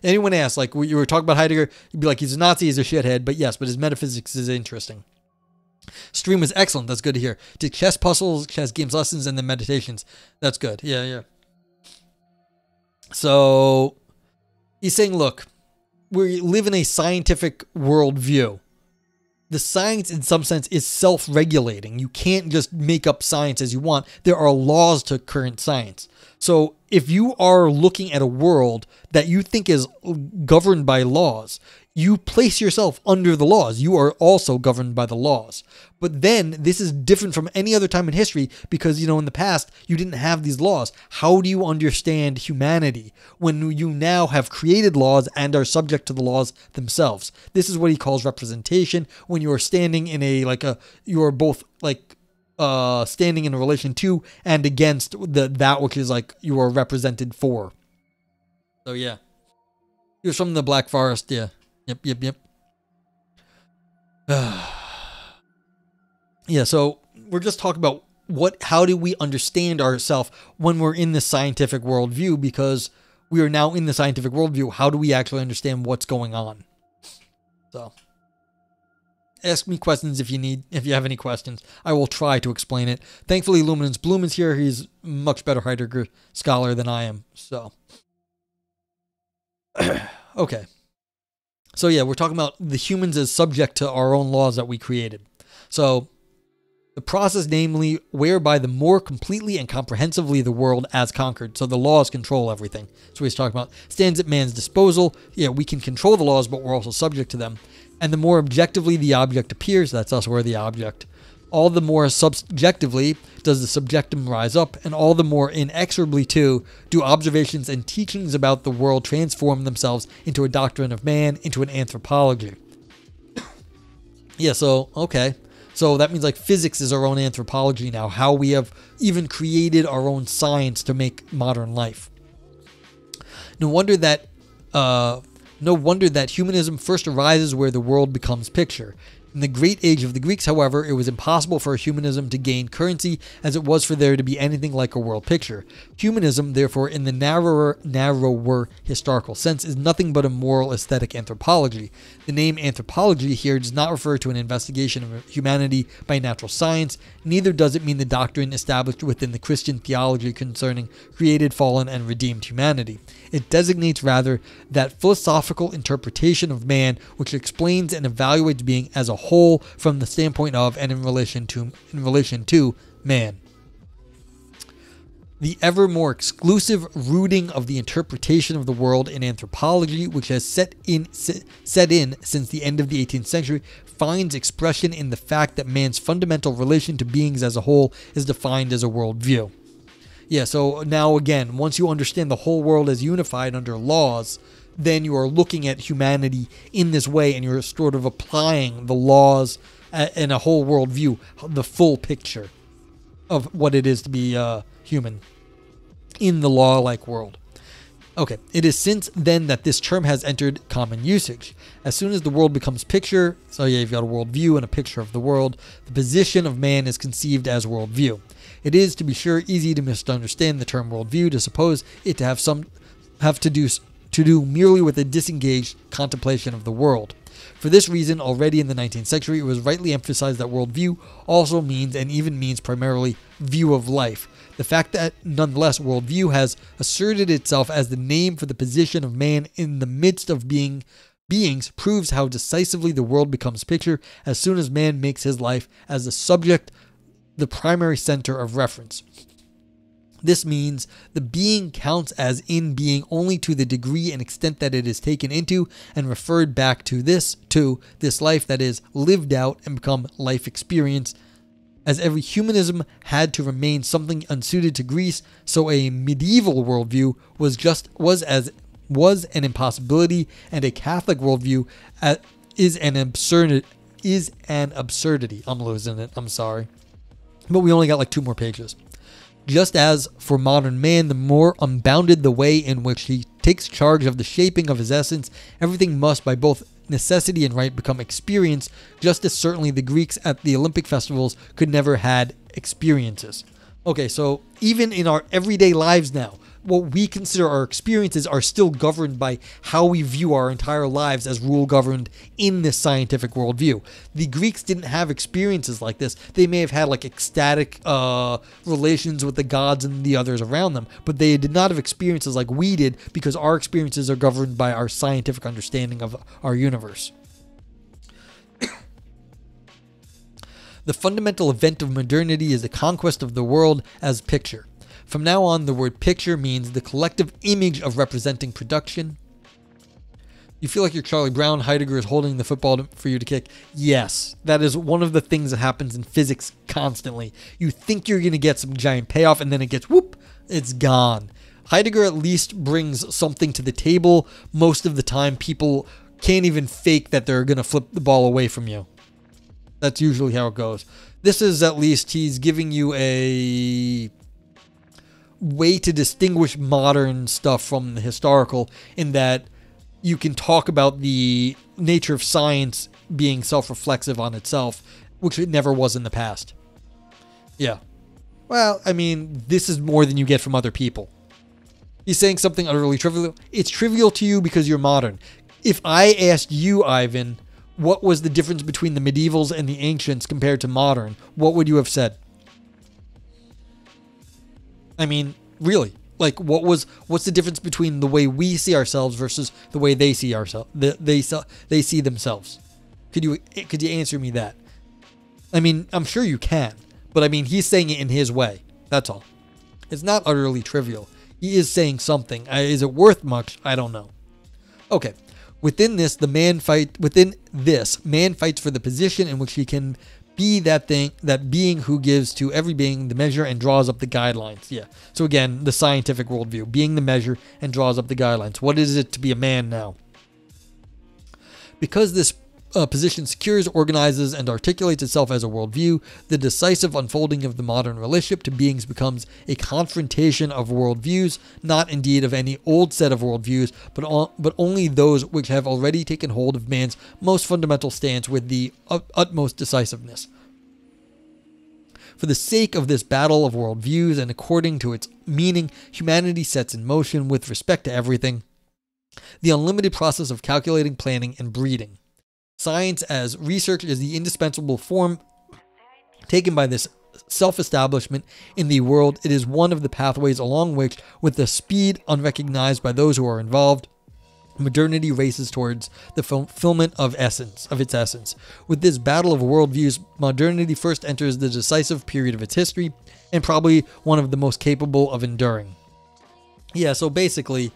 anyone asks, like you were talking about Heidegger, you'd be like, he's a Nazi, he's a shithead. But yes, but his metaphysics is interesting. Stream was excellent. That's good to hear. Did chess puzzles, chess games lessons, and then meditations. That's good. Yeah. So he's saying, look, we live in a scientific worldview. The science, in some sense, is self-regulating. You can't just make up science as you want. There are laws to current science. So if you are looking at a world that you think is governed by laws, you place yourself under the laws. You are also governed by the laws. But then this is different from any other time in history because, in the past, you didn't have these laws. How do you understand humanity when you now have created laws and are subject to the laws themselves? This is what he calls representation. When you are standing in you are both standing in a relation to and against that which is like you are represented for. So yeah. He was from the Black Forest, yeah. Yep. Yeah, so we're just talking about how do we understand ourselves when we're in the scientific worldview, because we are now in the scientific worldview. How do we actually understand what's going on? So ask me questions if you have any questions. I will try to explain it. Thankfully, Luminance Bloom is here. He's a much better Heidegger scholar than I am. So okay. So yeah, we're talking about the humans as subject to our own laws that we created. So the process, namely, whereby the more completely and comprehensively the world as conquered, so the laws control everything. So he's talking about stands at man's disposal. Yeah, we can control the laws, but we're also subject to them. And the more objectively the object appears, that's us, we're the object. All the more subjectively does the subjectum rise up, and all the more inexorably too do observations and teachings about the world transform themselves into a doctrine of man, into an anthropology. Yeah, so, okay. So that means like physics is our own anthropology now, how we have even created our own science to make modern life. No wonder that humanism first arises where the world becomes picture. In the great age of the Greeks, however, it was impossible for humanism to gain currency as it was for there to be anything like a world picture. Humanism, therefore, in the narrower historical sense, is nothing but a moral aesthetic anthropology. The name anthropology here does not refer to an investigation of humanity by natural science, neither does it mean the doctrine established within the Christian theology concerning created, fallen, and redeemed humanity. It designates rather that philosophical interpretation of man which explains and evaluates being as a whole from the standpoint of and in relation to man. The ever more exclusive rooting of the interpretation of the world in anthropology, which has set in since the end of the 18th century, finds expression in the fact that man's fundamental relation to beings as a whole is defined as a worldview. Yeah, so now again, once you understand the whole world as unified under laws, then you are looking at humanity in this way, and you're sort of applying the laws in a whole worldview, the full picture of what it is to be human. in the law-like world. Okay, it is since then that this term has entered common usage. As soon as the world becomes picture, so yeah, you've got a worldview and a picture of the world, the position of man is conceived as worldview. It is, to be sure, easy to misunderstand the term worldview, to suppose it to have to do merely with a disengaged contemplation of the world. For this reason, already in the 19th century, it was rightly emphasized that worldview also means, and even means primarily, view of life. The fact that, nonetheless, worldview has asserted itself as the name for the position of man in the midst of beings proves how decisively the world becomes picture as soon as man makes his life as the subject the primary center of reference. This means the being counts as in being only to the degree and extent that it is taken into and referred back to this life that is lived out and become life experience. As every humanism had to remain something unsuited to Greece, so a medieval worldview was an impossibility, and a Catholic worldview is an absurdity. I'm losing it. I'm sorry, but we only got like 2 more pages. Just as for modern man, the more unbounded the way in which he takes charge of the shaping of his essence, everything must, by both necessity and right, become experience, just as certainly the Greeks at the Olympic festivals could never had experiences. Okay, so even in our everyday lives now, what we consider our experiences are still governed by how we view our entire lives as rule governed in this scientific worldview. The Greeks didn't have experiences like this. They may have had like ecstatic relations with the gods and the others around them, but they did not have experiences like we did because our experiences are governed by our scientific understanding of our universe. The fundamental event of modernity is the conquest of the world as picture. From now on, the word picture means the collective image of representing production. You feel like you're Charlie Brown, Heidegger is holding the football for you to kick. Yes, that is one of the things that happens in physics constantly. You think you're going to get some giant payoff, and then it gets whoop, it's gone. Heidegger at least brings something to the table. Most of the time, people can't even fake that they're going to flip the ball away from you. That's usually how it goes. This is at least, he's giving you a way to distinguish modern stuff from the historical, in that you can talk about the nature of science being self-reflexive on itself, which it never was in the past. Yeah. Well, I mean, this is more than you get from other people. He's saying something utterly trivial. It's trivial to you because you're modern. If I asked you, Ivan, what was the difference between the medievals and the ancients compared to modern, what would you have said? I mean, really, like, what's the difference between the way we see ourselves versus the way they see ourselves? They see themselves. Could you answer me that? I mean, I'm sure you can, but I mean, he's saying it in his way. That's all. It's not utterly trivial. He is saying something. Is it worth much? I don't know. Okay. Within this, man fights for the position in which he can be that being who gives to every being the measure and draws up the guidelines. Yeah. So again, the scientific worldview, being the measure and draws up the guidelines. What is it to be a man now? Because this position secures, organizes, and articulates itself as a worldview, the decisive unfolding of the modern relationship to beings becomes a confrontation of worldviews, not indeed of any old set of worldviews, but only those which have already taken hold of man's most fundamental stance with the utmost decisiveness. For the sake of this battle of worldviews and according to its meaning, humanity sets in motion, with respect to everything, the unlimited process of calculating, planning, and breeding. Science as research is the indispensable form taken by this self-establishment in the world. It is one of the pathways along which, with a speed unrecognized by those who are involved, modernity races towards the fulfillment of its essence. With this battle of worldviews, modernity first enters the decisive period of its history, and probably one of the most capable of enduring. Yeah, so basically,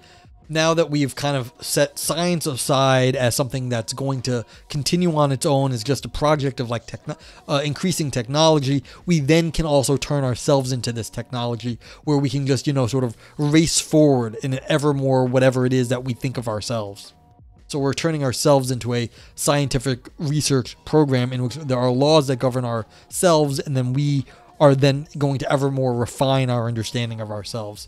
now that we've kind of set science aside as something that's going to continue on its own, as just a project of like increasing technology, we then can also turn ourselves into this technology where we can just, sort of race forward in ever more whatever it is that we think of ourselves. So we're turning ourselves into a scientific research program in which there are laws that govern ourselves, and then we are then going to ever more refine our understanding of ourselves.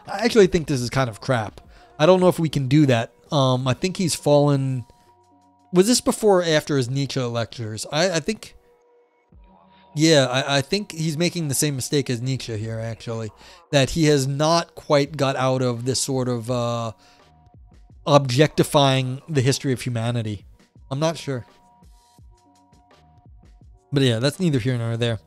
I actually think this is kind of crap. I don't know if we can do that. I think he's fallen. Was this before or after his Nietzsche lectures? I think. Yeah, I think he's making the same mistake as Nietzsche here, actually. That he has not quite got out of this sort of objectifying the history of humanity. I'm not sure. But yeah, that's neither here nor there.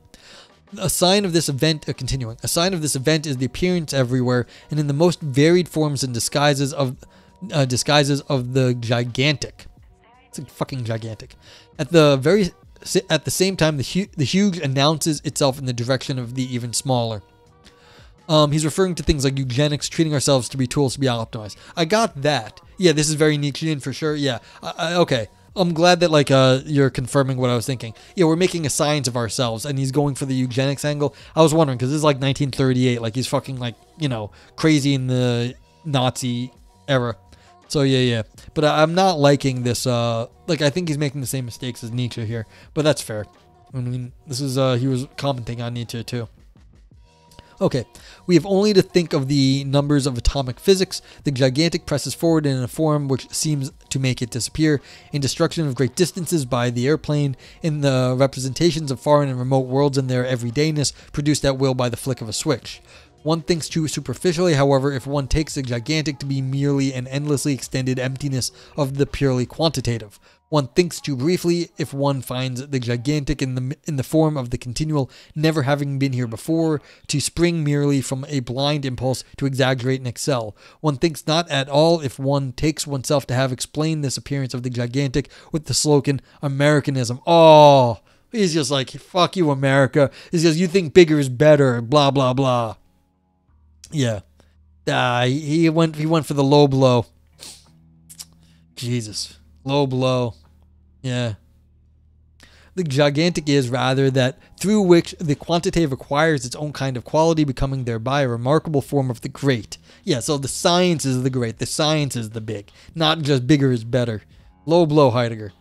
A sign of this event, continuing, a sign of this event is the appearance everywhere and in the most varied forms and disguises of the gigantic. It's like fucking gigantic. At the same time, the huge announces itself in the direction of the even smaller. He's referring to things like eugenics, treating ourselves to be tools to be optimized. I got that. Yeah, this is very Nietzschean for sure. Yeah, okay. I'm glad that like you're confirming what I was thinking. Yeah, we're making a science of ourselves, and he's going for the eugenics angle. I was wondering because this is like 1938, like he's fucking like crazy in the Nazi era. So yeah. But I'm not liking this. Like I think he's making the same mistakes as Nietzsche here, but that's fair. I mean, this is he was commenting on Nietzsche too. Okay, we have only to think of the numbers of atomic physics. The gigantic presses forward in a form which seems to make it disappear, in destruction of great distances by the airplane, in the representations of foreign and remote worlds and their everydayness, produced at will by the flick of a switch. One thinks too superficially, however, if one takes the gigantic to be merely an endlessly extended emptiness of the purely quantitative. One thinks too briefly if one finds the gigantic in the form of the continual never having been here before, to spring merely from a blind impulse to exaggerate and excel. One thinks not at all if one takes oneself to have explained this appearance of the gigantic with the slogan Americanism. Oh, he's just like, fuck you, America. He says, you think bigger is better, blah, blah, blah. Yeah. He went for the low blow. Jesus. Low blow. Yeah. The gigantic is rather that through which the quantitative acquires its own kind of quality, becoming thereby a remarkable form of the great. Yeah, so the science is the great. The science is the big. Not just bigger is better. Low blow, Heidegger.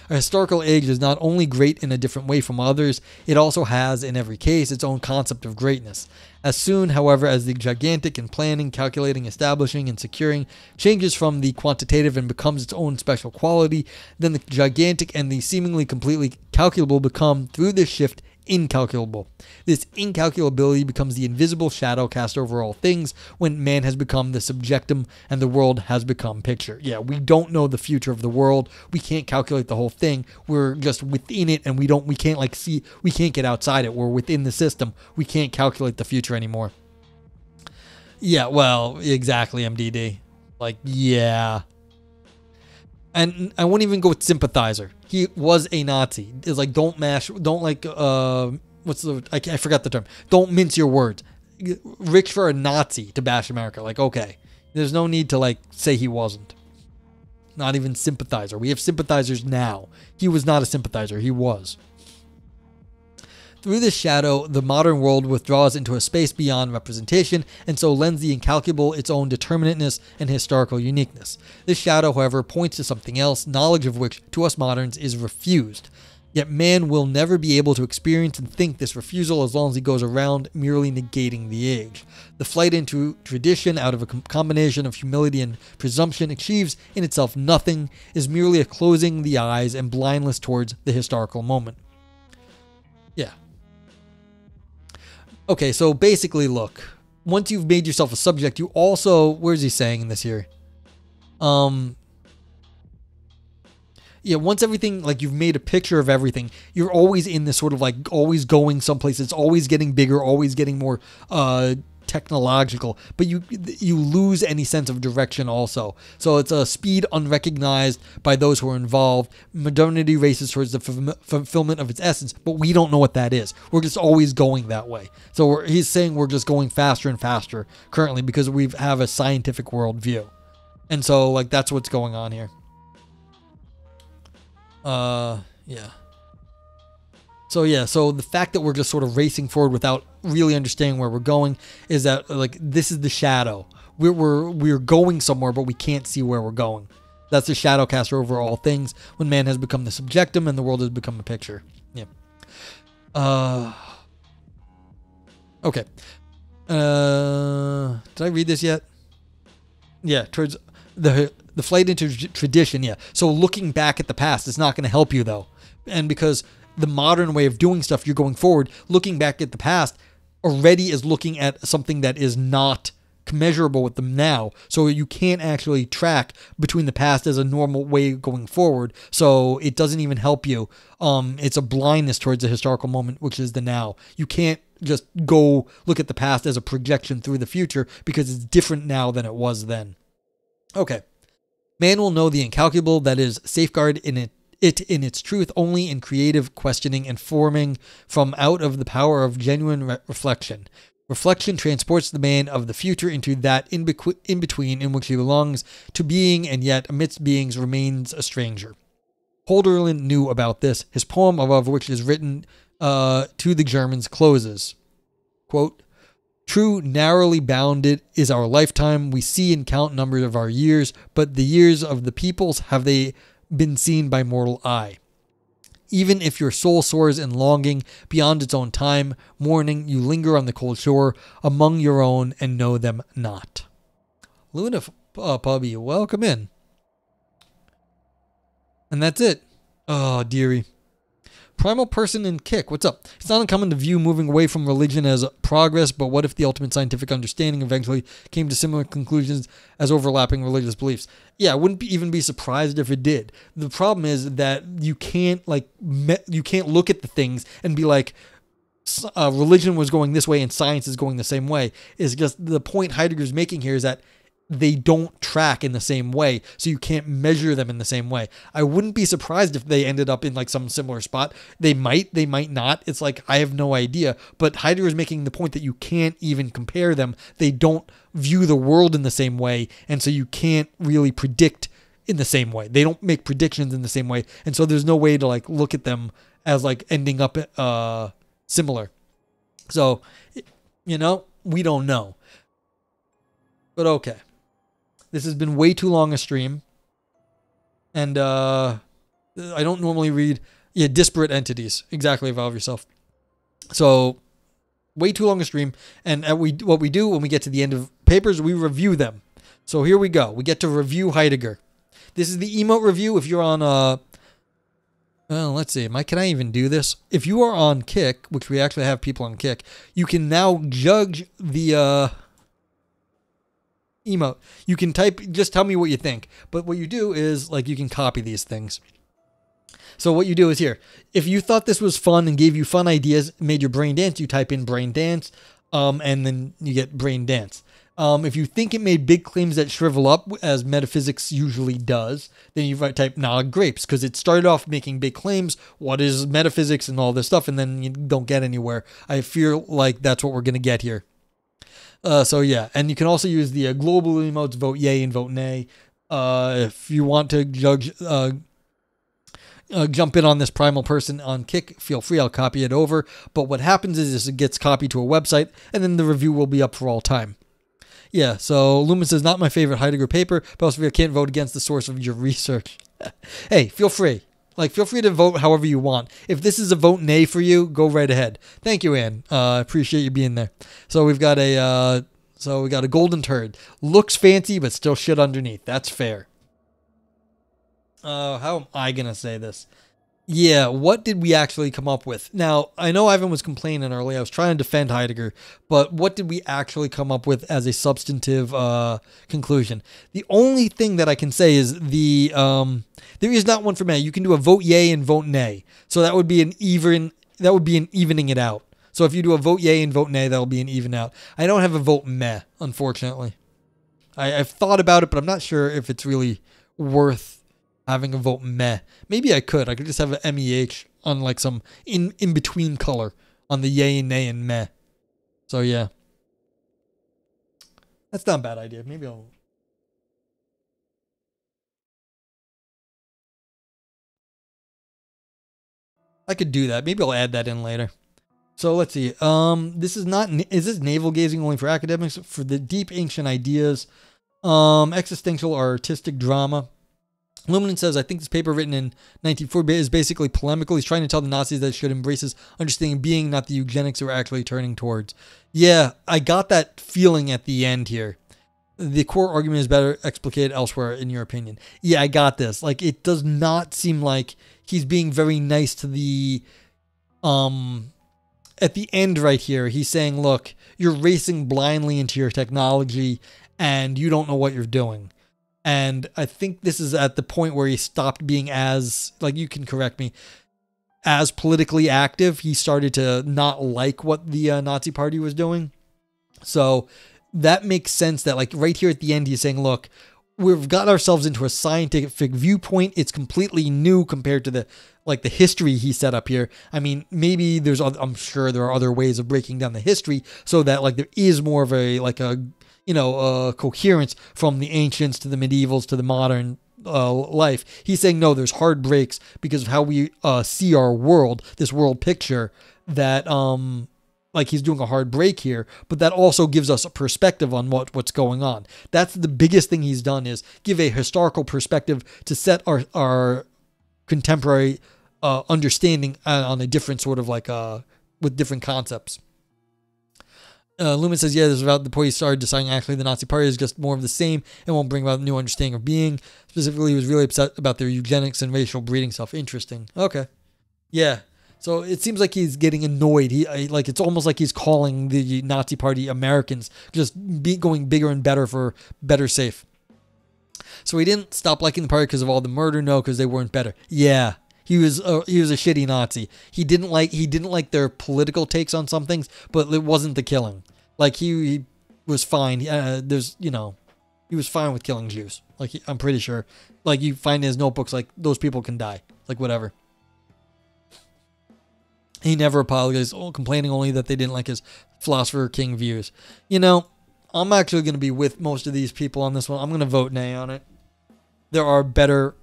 A historical age is not only great in a different way from others, it also has, in every case, its own concept of greatness. As soon, however, as the gigantic in planning, calculating, establishing, and securing changes from the quantitative and becomes its own special quality, then the gigantic and the seemingly completely calculable become, through this shift, incalculable. This incalculability becomes the invisible shadow cast over all things when man has become the subjectum and the world has become picture. Yeah, we don't know the future of the world. We can't calculate the whole thing. We're just within it, and we can't like see, we can't get outside it. We're within the system. We can't calculate the future anymore. Yeah, well, exactly, MDD. Like, yeah. And I won't even go with sympathizer. He was a Nazi. It's like, don't I forgot the term. Don't mince your words. Rich for a Nazi to bash America. Like, okay. There's no need to like say he wasn't. Not even sympathizer. We have sympathizers now. He was not a sympathizer. He was. Through this shadow, the modern world withdraws into a space beyond representation, and so lends the incalculable its own determinateness and historical uniqueness. This shadow, however, points to something else, knowledge of which, to us moderns, is refused. Yet man will never be able to experience and think this refusal as long as he goes around merely negating the age. The flight into tradition out of a combination of humility and presumption achieves in itself nothing, is merely a closing the eyes and blindness towards the historical moment. Yeah. Okay, so basically, look, once you've made yourself a subject, you also, where's he saying in this here? Yeah, once everything, like you've made a picture of everything, you're always in this sort of like always going someplace. It's always getting bigger, always getting more technological, but you lose any sense of direction also. So it's a speed unrecognized by those who are involved. Modernity races towards the fulfillment of its essence, but we don't know what that is. We're just always going that way. So he's saying we're just going faster and faster currently because we have a scientific worldview. And so like that's what's going on here. Yeah. So the fact that we're just sort of racing forward without really understanding where we're going is that like this is the shadow. We're going somewhere, but we can't see where we're going. That's the shadow cast over all things when man has become the subjectum and the world has become a picture. Yeah. Okay. Did I read this yet? Yeah, towards the flight into tradition. Yeah. So looking back at the past is not going to help you though, and because the modern way of doing stuff, you're going forward. Looking back at the past already is looking at something that is not commensurable with them now. So you can't actually track between the past as a normal way going forward. So it doesn't even help you. It's a blindness towards the historical moment, which is the now. You can't just go look at the past as a projection through the future because it's different now than it was then. Okay. Man will know the incalculable, that is, safeguard in it in its truth only in creative questioning and forming from out of the power of genuine reflection. Reflection transports the man of the future into that in between in which he belongs to being and yet amidst beings remains a stranger. Holderlin knew about this. His poem, above which is written to the Germans, closes, quote, "True, narrowly bounded is our lifetime. We see and count numbers of our years, but the years of the peoples, have they been seen by mortal eye? Even if your soul soars in longing beyond its own time, mourning, you linger on the cold shore among your own and know them not." Luna Puppy, welcome in. And that's it. Oh, dearie. Primal Person and Kick, what's up? It's not uncommon to view moving away from religion as progress, but what if the ultimate scientific understanding eventually came to similar conclusions as overlapping religious beliefs? Yeah, I wouldn't even be surprised if it did. The problem is that you can't you can't look at the things and be like, religion was going this way and science is going the same way. It's just the point Heidegger's making here is that they don't track in the same way, so you can't measure them in the same way. I wouldn't be surprised if they ended up in like some similar spot. They might not. It's like, I have no idea. But Heidegger is making the point that you can't even compare them. They don't view the world in the same way, and so you can't really predict in the same way. They don't make predictions in the same way, and so there's no way to like look at them as like ending up similar. So, we don't know. But okay. This has been way too long a stream. And I don't normally read disparate entities. Exactly, Evolve Yourself. So, way too long a stream. And what we do when we get to the end of papers, we review them. So here we go. We get to review Heidegger. This is the emote review. If you're on well, let's see. Can I even do this? If you are on Kick, which we actually have people on Kick, you can now judge the emote. You can just tell me what you think. But what you do is, like, you can copy these things. So what you do is here. If you thought this was fun and gave you fun ideas, made your brain dance, you type in brain dance, and then you get brain dance. If you think it made big claims that shrivel up, as metaphysics usually does, then you type Nog grapes, because it started off making big claims, what is metaphysics and all this stuff, and then you don't get anywhere. I feel like that's what we're going to get here. So yeah, and you can also use the global emotes, vote yay and vote nay. If you want to jump in on this Primal Person on Kick, feel free, I'll copy it over. But what happens is it gets copied to a website, and then the review will be up for all time. Yeah, so Lumen says, not my favorite Heidegger paper, but also I can't vote against the source of your research. Hey, feel free. Feel free to vote however you want. If this is a vote nay for you, go right ahead. Thank you, Ann. I appreciate you being there. So we got a golden turd. Looks fancy, but still shit underneath. That's fair. How am I going to say this? Yeah, what did we actually come up with? Now, I know Ivan was complaining earlier. I was trying to defend Heidegger, but what did we actually come up with as a substantive conclusion? The only thing that I can say is there is not one for me. You can do a vote yay and vote nay. So that would be an evening it out. So if you do a vote yay and vote nay, that'll be an even out. I don't have a vote meh, unfortunately. I've thought about it, but I'm not sure if it's really worth having a vote meh. Maybe I could just have an MEH on like some in-between color on the yay and nay and meh. So yeah. That's not a bad idea. Maybe I could do that. Maybe I'll add that in later. So let's see. Is this navel gazing only for academics? For the deep ancient ideas, existential or artistic drama? Luhmann says, I think this paper written in 1940 is basically polemical. He's trying to tell the Nazis that they should embrace this understanding of being, not the eugenics they were actually turning towards. Yeah, I got that feeling at the end here. The core argument is better explicated elsewhere, in your opinion. Yeah, I got this. Like, it does not seem like he's being very nice to the... At the end right here, he's saying, look, you're racing blindly into your technology, and you don't know what you're doing. And I think this is at the point where he stopped being as, like, you can correct me, as politically active. He started to not like what the Nazi Party was doing. So that makes sense that, like, right here at the end, he's saying, look, we've got ourselves into a scientific viewpoint. It's completely new compared to the history he set up here. I mean, maybe I'm sure there are other ways of breaking down the history so that, like, there is more of a coherence from the ancients to the medievals to the modern life. He's saying, no, there's hard breaks because of how we see our world, this world picture, that like he's doing a hard break here, but that also gives us a perspective on what's going on. That's the biggest thing he's done, is give a historical perspective to set our contemporary understanding on a different sort of with different concepts. Luhmann says, yeah, this is about the point he started deciding actually the Nazi Party is just more of the same and won't bring about a new understanding of being. Specifically, he was really upset about their eugenics and racial breeding stuff. Interesting. Okay. Yeah. So it seems like he's getting annoyed. It's almost like he's calling the Nazi Party Americans, just going bigger and better for better safe. So he didn't stop liking the party because of all the murder. No, because they weren't better. Yeah. He was a shitty Nazi. He didn't like their political takes on some things, but it wasn't the killing. Like he was fine. He was fine with killing Jews. Like I'm pretty sure. Like you find in his notebooks, like those people can die. Like whatever. He never apologized, complaining only that they didn't like his philosopher king views. I'm actually going to be with most of these people on this one. I'm going to vote nay on it. There are better.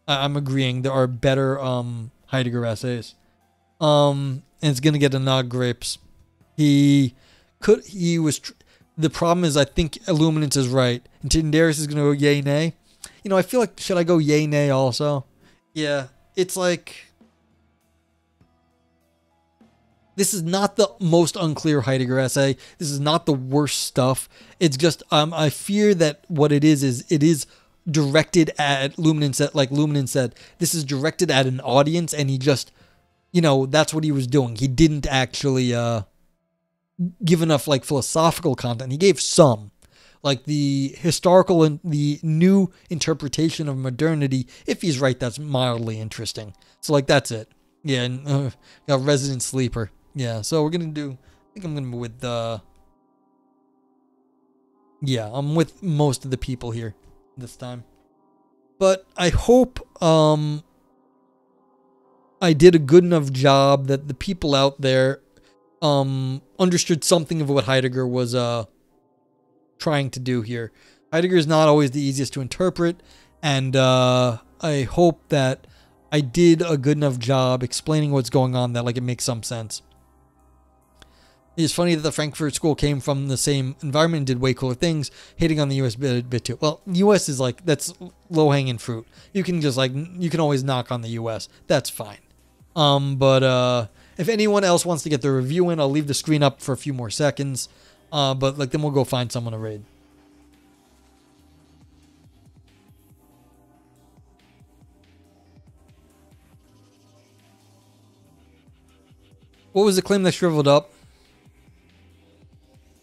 I'm agreeing. There are better Heidegger essays. And it's gonna get a nod grapes. The problem is I think Illuminance is right. And Tyndareus is gonna go yay nay. I feel like, should I go yay nay also? Yeah. It's like, this is not the most unclear Heidegger essay. This is not the worst stuff. It's just I fear that what it is directed at Luhmann. Like Luhmann said, this is directed at an audience, and he just, that's what he was doing. He didn't actually give enough like philosophical content. He gave some, like the historical and the new interpretation of modernity. If he's right, that's mildly interesting. So like that's it. Yeah, and got Resident Sleeper. Yeah, so we're gonna do. I think I'm gonna be with. Yeah, I'm with most of the people here this time, but I hope I did a good enough job that the people out there understood something of what Heidegger was trying to do here. Heidegger is not always the easiest to interpret, and I hope that I did a good enough job explaining what's going on that like it makes some sense. It's funny that the Frankfurt School came from the same environment and did way cooler things, hating on the U.S. bit too. Well, U.S. is like, that's low-hanging fruit. You can just you can always knock on the U.S. That's fine. But if anyone else wants to get their review in, I'll leave the screen up for a few more seconds. But then we'll go find someone to raid. What was the claim that shriveled up?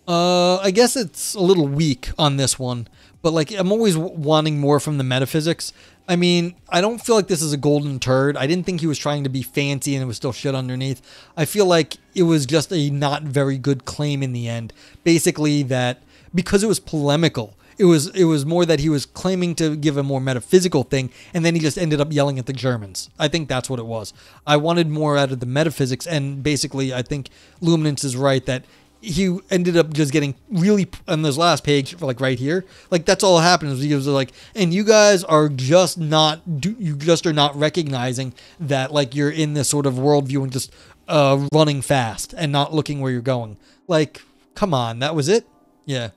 I guess it's a little weak on this one, but like I'm always wanting more from the metaphysics. I mean, I don't feel like this is a golden turd. I didn't think he was trying to be fancy and it was still shit underneath. I feel like it was just a not very good claim in the end. Basically that because it was polemical, it was more that he was claiming to give a more metaphysical thing, and then he just ended up yelling at the Germans. I think that's what it was. I wanted more out of the metaphysics, and basically I think Luhmann is right that he ended up just getting really, on this last page, like right here, like that's all that happened. He was like, and you guys are just not, you just are not recognizing that like you're in this sort of worldview and just running fast and not looking where you're going. Like, come on, that was it? Yeah.